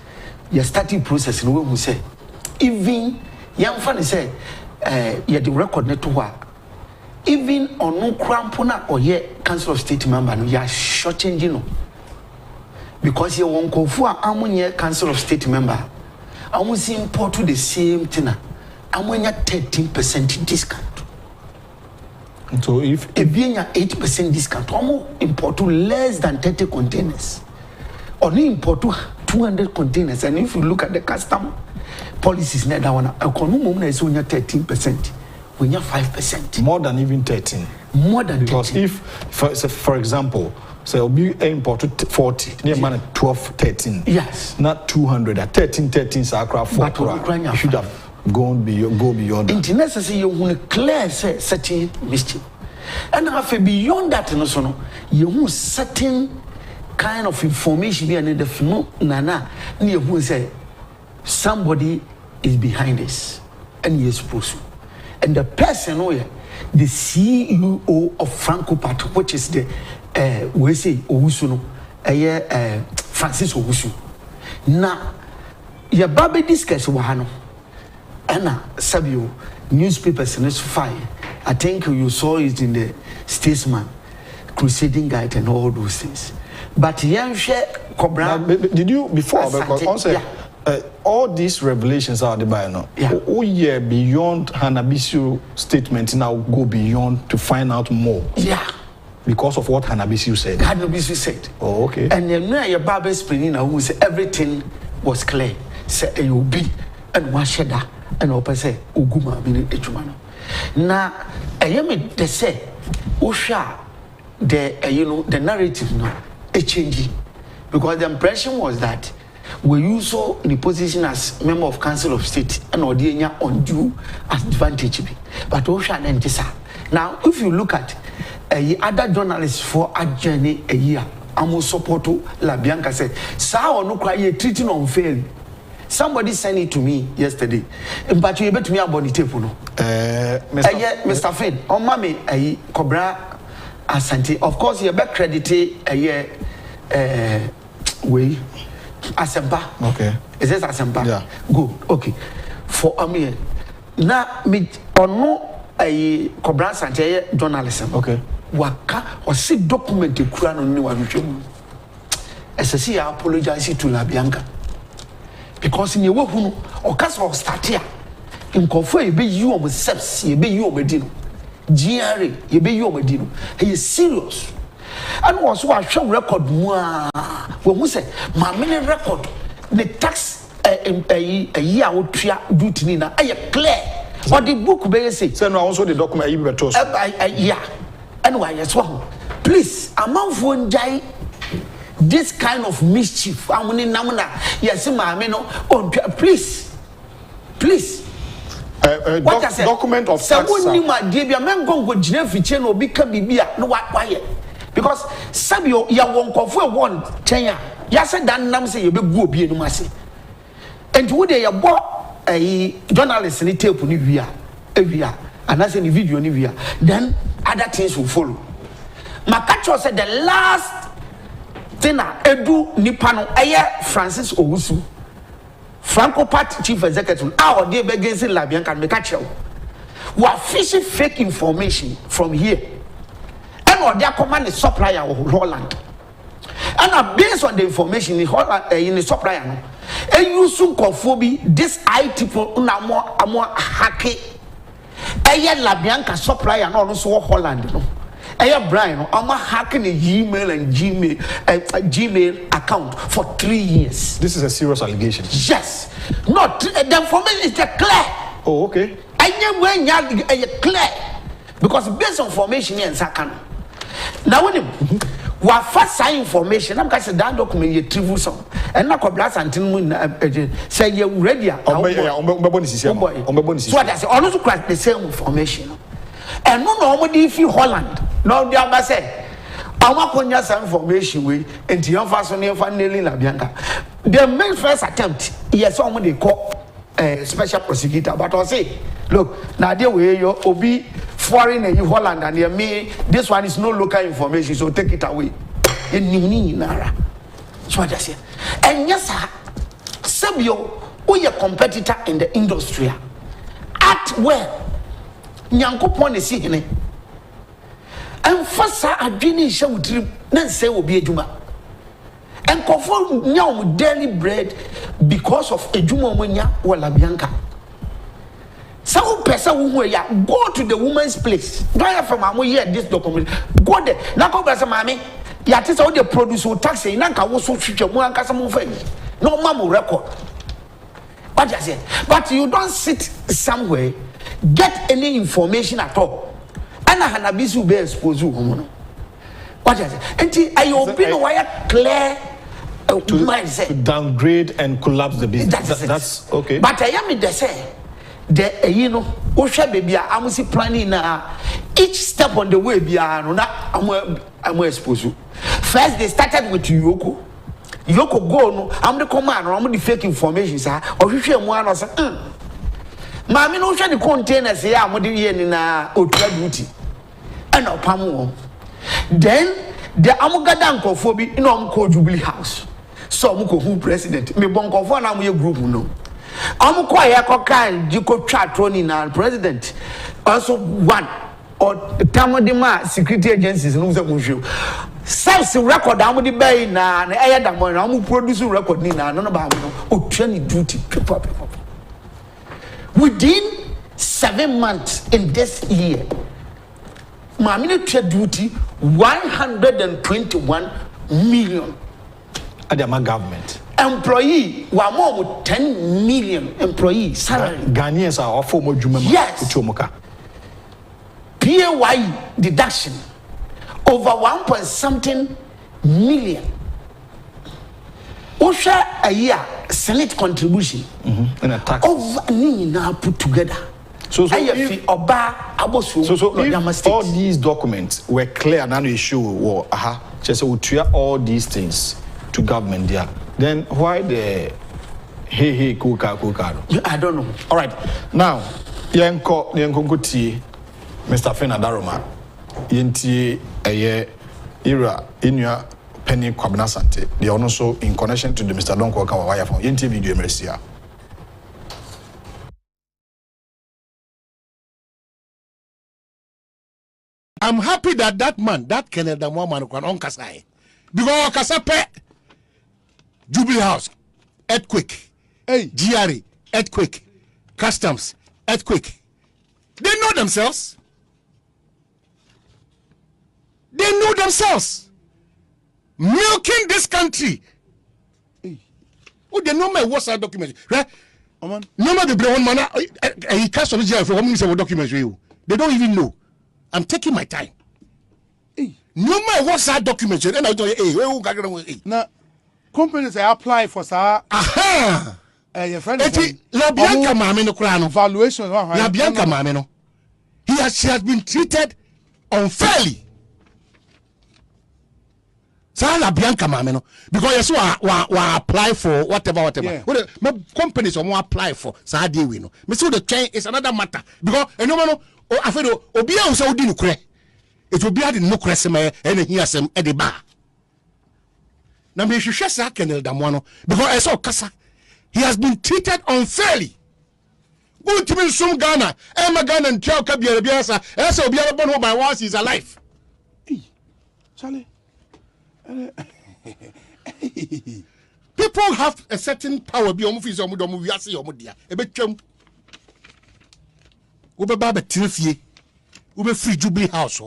S3: your starting process in who say even young funny say you the record network even on no crampona or yet Council of State member no you are shortchanging no because you won't go for a Council of State member. I was import to the same thing. I'm when you 13% discount.
S1: So if
S3: being a 8% discount, I'm import to less than 30 containers. Only import to 200 containers. And if you look at the custom policies, that one, economy is when you're 13%, when you're 5%.
S1: More than even 13.
S3: More than
S1: because
S3: 13.
S1: If, for example, so be imported 40, near man 12, 13.
S3: Yes.
S1: Not 200, at 13, Sakra 4. You should have go beyond that.
S3: It's necessary you want to clear certain mischief. And after beyond that, you want certain kind of information be and the no nana you who say somebody is behind this and you're supposed to. And the person the CEO of Franco Party, which is the we say Owusu Francis Owusu. Now your baby discuss wahano. Anna Sabio newspapers in this fire. I think you saw it in the Statesman, Crusading Guide, and all those things. But young share Cobra.
S1: Did you before? Because also, all these revelations are the by now. Oh yeah, beyond Hanabisu statement now go beyond to find out more.
S3: Yeah.
S1: Because of what Hanabisu said.
S3: Hanabisu said.
S1: Oh, okay.
S3: And then your barber explaining who say everything was clear. Say you be and washeda. And open say Uguma bini ejumano. Now, they say Usha the the narrative no changing because the impression was that we use so in the position as member of Council of State and ordinary undue advantage. But Usha and now if you look at other journalists for a journey a year, I'm support to La Bianca said, "Sa no cry treating unfairly." somebody sent it to me yesterday. But you bet me about the tape, no. Mr. Finn, on mommy, Cobra Asante. Of course, you bet credited way Asempa.
S1: Okay.
S3: Is this Asempa?
S1: Yeah.
S3: Good. Okay. For me, now me or no Cobra Asante journalism.
S1: Okay.
S3: Waka or see document the crown on new one. As I see, I apologize to La Bianca. Because in your work, or cast of start here, in Confer, you be you on steps, you be you on Medino. GRA, you be you on Medino. He is serious. And also, I show record more. When we say, my mini record, the tax a year would do to Nina, I clear. Or the book, be say,
S1: so no, also the document you better toast.
S3: Yeah. Anyway, yes, one. Please, amount for die. This kind of mischief, I'm going to yes, no. Please.
S1: Document of tax.
S3: Because Sabio, you won't confer one China. Yes, said that Nam say you be good be no mercy. And would they bought a journalist in the tape every year, and I say the video then other things will follow. Makacho said the last Tena Edu Nipano Aye Francis Owusu Franco Part Chief Executive our dear against Labian can make a show. We are fishing fake information from here. And what their command is supplier of Holland. And based on the information in Holland in the supplier, and you soon conform this IT people more hacky. Aye Labianca supplier and also Holland. Brian, I'm hacking a Gmail and Gmail account for 3 years.
S1: This is a serious allegation.
S3: Yes. Not the information is clear.
S1: Oh, okay.
S3: I never when clear because based on information in Sakano. Now when we first sign information, I'm going to that document you trivial song. And now blast until say you ready. So I say almost crack the same information. And no nobody if you Holland. No, the other say, I want to some information with and the fasten for Nelly Labianca. The main first attempt, yes, someone they call a special prosecutor, but I say, look, now there way you be foreign and you Holland and me, this one is no local information, so take it away. In Nara. So what I say. And yes, sir, Sabio, we are a competitor in the industry. At well. Nyanko pon esi hene emfasa adwene hye wutrim na nse obi adwuma enkofo nya daily bread because of adwuma omonya wala Bianca so person who ya go to the woman's place why from am here this document go there na ko be say mami ya te say we dey produce o tax na nka wo so twetwa mu anka some fa no mama record what I say but you don't sit somewhere get any information at all. And I had a busy be exposed to what is it? I open wire clear
S1: to downgrade and collapse the business. That's okay.
S3: But I am in the say the you know, Osha baby, I'm planning each step on the way beyond I'm exposed to. First, they started with Yoko. Yoko go no, I'm the command, I'm the fake information, sir. Or if you want to say, Mammy no share the containers here, I'm in Otra duty. And no Pamu. Then the Amogadanko phobia in Uncle Jubilee House. So Muko who president, me bonko for now group no. Amuko Yakoka, Jiko Chatroni and president. Also one or Tamadima security agencies no Mushu. Self record Amudi Bay na Ayadamon, Amu produce record Nina, none about Otrani duty. Within 7 months in this year, my military duty 121 million.
S1: At the government.
S3: Employee, we are more than 10 million employees. Salary.
S1: Ghanaians are offer more Juma.
S3: Yes. PAY deduction over 1.something million. Osha a year Senate contribution
S1: and a tax
S3: over Nina put together.
S1: So if all these documents were clear and you show just all these things to government there, then why the Hey, kuka.
S3: I don't know.
S1: All right. Now, yenko ti Mr. Fena Daroma. Yenti era inua Penny Kwabena Sante. They are also in connection to the Mr. Donkor Kawaya from Yenti video Mercia.
S7: I'm happy that man, that Canada woman, can on Kasai. Because Kasape, Jubilee House, earthquake, GRE, earthquake, customs, earthquake. They know themselves. They know themselves. Milking this country. Oh, they know my what's that document, right? No matter the one man, he cast on the jail for how many documents you. They don't even know. I'm taking my time. No matter what's that document, and I tell you,
S8: now companies apply for sa.
S7: Aha.
S8: Your friend
S7: La Bianca Mameno Crano
S8: valuation.
S7: La Bianca Mameno. She has been treated unfairly. So La Bianca Mameno because you apply for whatever.
S8: Yeah.
S7: What the companies are apply for so deal we know. Me say the chain is another matter because no afedo obi a so di nukre. It will be at the nukre sema and here sem e de ba. Na me hwehwe sa Kenel Damwano because I saw kasa. He has been treated unfairly. Go to me some Ghana. Emma Ghana and Chow Kabia Biasa. Esa Obiara born by once is alive.
S8: Charlie.
S7: People have a certain power. Be omufi so mudo mu wiase omudia. Ebetwam. Wo be ba betrefie. Wo be free Jubilee House.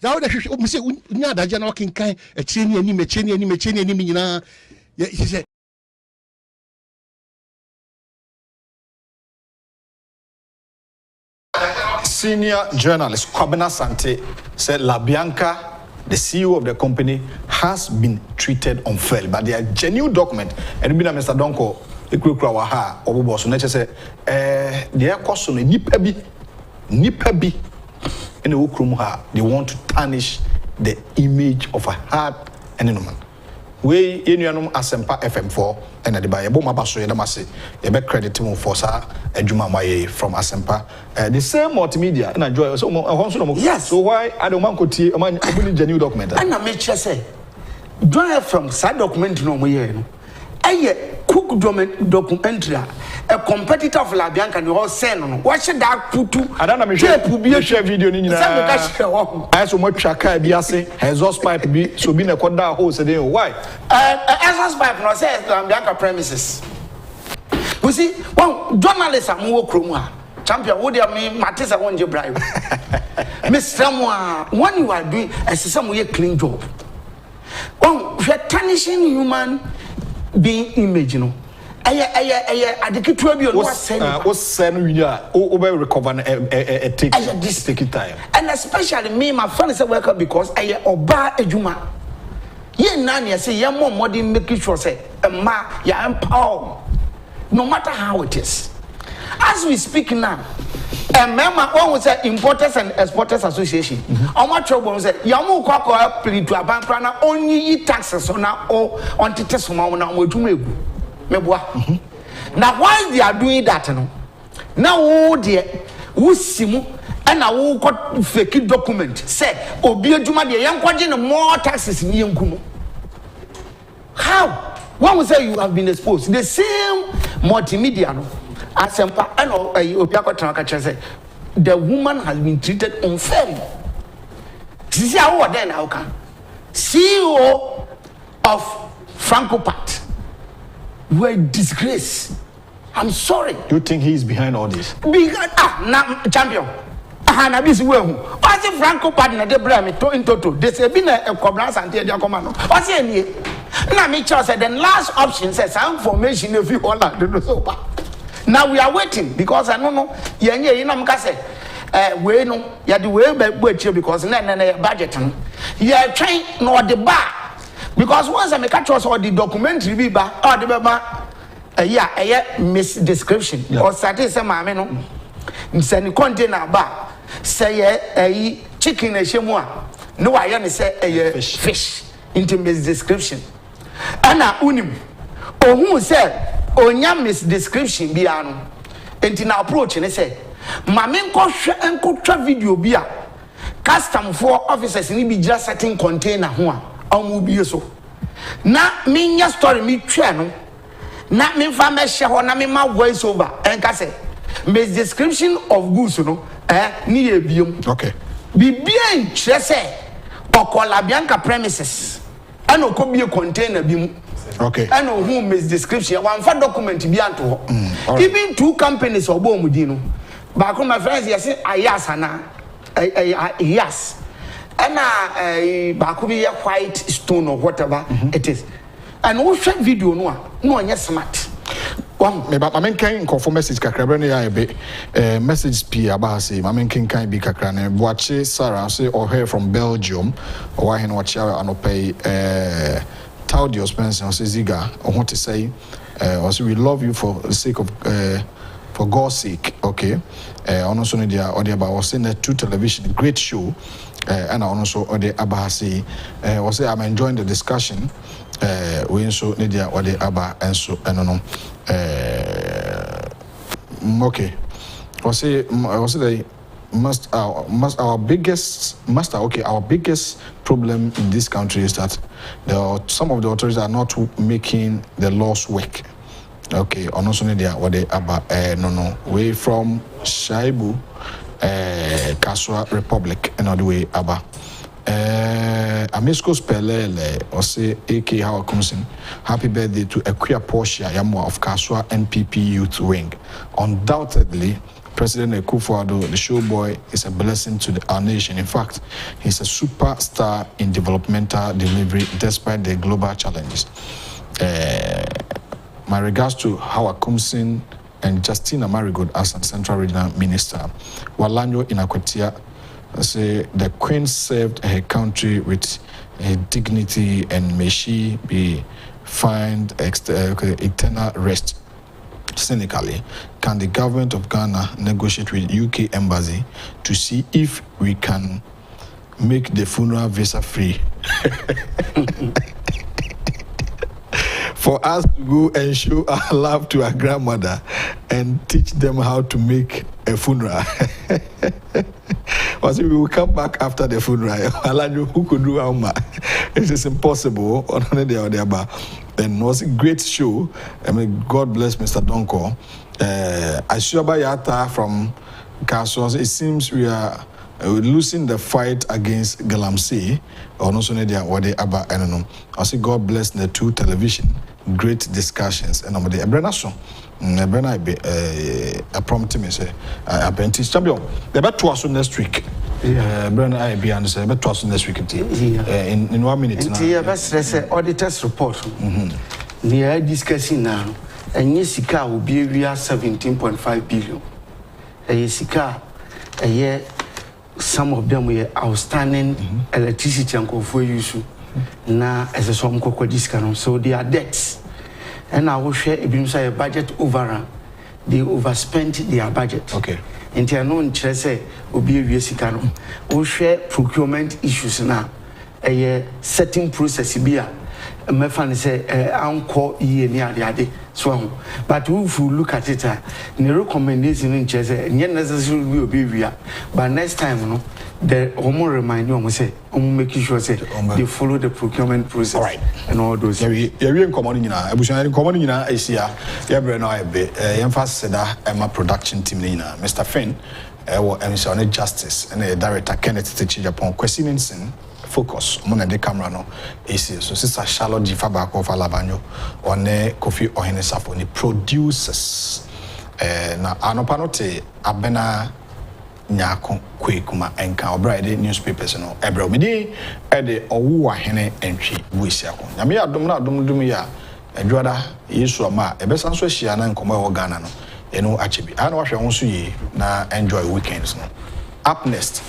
S7: Now that she say nya da jana wakinkan e cheni ani nyina. He said
S1: Senior journalist Kwabena Sante said La Bianca, the CEO of the company, has been treated unfairly, but they are genuine document. And we Mr. Donkor, Ekwekura Waha, Obubo, so nature say, they are question nipa bi, in the Ukrumha, they want to tarnish the image of a hard woman. We in Asempa FM4 and the Bible Mabaso Yamasi, a back credit to for Sa Ejuma Maye from Asempa. The same multimedia and I enjoy so
S3: yes.
S1: So why I don't want to see a genuine document?
S3: And I make sure say, join from sad document no more. A cook documentary, a competitor of La Bianca and all send. What should that put to?
S1: I don't know. Share video. I so much Chaka Biase, exhaust pipe be so being a corda hose. Why?
S3: Exhaust pipe no says La Bianca premises. You see, one journalist are more chroma. Champion, would you mean Matissa won't you bribe? Miss Samoa, when you are doing a some way clean job. One, you're tarnishing human being image, you know.
S1: What's send we are over recover take it time.
S3: And especially me, my friend is a worker because I oba ejuma. Ye nani say ye more modern making sure say ma ya empower no matter how it is. As we speak now, a member one was say Importers and Exporters Association. How much trouble was that Yamu Koko plead to a bank runner only taxes on now or on Titesuma now while they are doing that, now oh dear, who simu and I will got fake document said Obi Juma the young quadrant more taxes in Yankumo. How? One will say you have been exposed. The same multimedia Asempa and Opiako Tanaka said the woman has been treated unfairly. This is how then how can CEO of Franco Pat were disgrace. I'm sorry.
S1: Do you think he's behind all this?
S3: Because now champion. Na bisi we hu. What's the Franco partner de bra me to in toto. They say been a cobblers and the command. What's any? Na me choose said the last option says some information if you all don't so bad. Now we are waiting because I don't know. Yenye you know say we no ya the way be because na budget no. You trying no the bar. Because once I make a choice or the documentary be ba or the baba misdescription or satisfy mammy no send container ba say chicken a shemwa no I say fish into misdescription ana unim who said onya misdescription bia no enti na approach ne say ma me nkotwa video bia custom for officers ni bi gira setting container ho a amu bie so na me nya story me twa no na me fa me hye ho na me ma voice over enka say misdescription of goods no ni e biom
S1: okay
S3: bibia nkyere say okola bianca premises ana okobie container bi mu
S1: okay
S3: and who misdescription one for document bi anto even two companies obomudi no ba ko my friends yes ayas ana yes and ba ko be white stone or whatever it is and we share video no onye smart
S1: me ba mamen kan confirm message kakra bre no ya be message p abase mamen kan bi kakra na boache Sarah say or here from Belgium or why hen watch anopay Taudio Spencer or Ziga or what to say also we love you for the sake of for God's sake okay also Nidia or the about was in the 2 television great show and also or the Abahasi was say I'm enjoying the discussion we so Nidia or the Abba and so and no okay was say the our biggest problem in this country is that some of the authorities are not making the laws work. Okay, on also Nidia what they about no way from Shaibu Kaswa Republic and all the way Aba Amisco Spelele or say AK How comes in happy birthday to Equia Portia Yamwa of Kaswa NPP Youth Wing. Undoubtedly President Akufo-Addo, the showboy, is a blessing to our nation. In fact, he's a superstar in developmental delivery despite the global challenges. My regards to Howard Kumsin and Justina Marigold as a Central Regional Minister. Walanyo Inakwetia say the Queen served her country with dignity and may she be find eternal rest. Cynically, can the government of Ghana negotiate with UK embassy to see if we can make the funeral visa free for us to go and show our love to our grandmother and teach them how to make a funeral? We will come back after the funeral. Who could do how much? It is impossible. And it was a great show. I mean, God bless Mr. Donkor. Ashuaba Yata from Kasos. It seems we are losing the fight against Galamsey. Or no sooner what they about I don't know. I say God bless the 2 television. Great discussions. And I'm the Brenna Brenna be a prompt me say a Bentis champion. The bet to us next week. Brenna I be and say bet to us next week in 1 minute.
S3: Yeah, that's the auditor's report. We are discussing now. And Yesika will be 17.5 billion. A Yesika a year. Some of them were outstanding electricity and for use. Now, as a some cocoa discount, so they are debts. And I will share a budget overrun. They overspent their budget.
S1: Okay.
S3: And they are known to say, will be a Yesika. We share procurement issues now. A setting process here. My friend say, "Uncle, ye near the other." So, but if you look at it, the recommendation in Chese, and yet necessarily will be via. But next time, you know, the Omo remind you, say, making sure say they follow the procurement process. All right, and all those.
S1: You're in common in a common in a Asia. You're now a bit emphasis that I'm a production team, Mr. Finn, or Justice, and the director Kencity Agyapong questioning focus on the camera no AC so sister Charlotte Jifabako of Alabanyo on Kofi Ohenesafo ni producers na anopanote abena nyako kwekuma enka obride newspapers no ebro medi e de owu ahene entwi buisiako nyame adom na adom ya adwada yesu ama ebesa so hia na nkomo e Ghana no eno achebi ana wahwe ho so yi na enjoy weekends no up next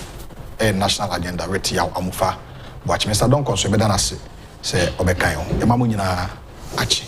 S1: national agenda reti ya amufa watch Mr. Donkor so be dana se obekan ho e mamu nyina achi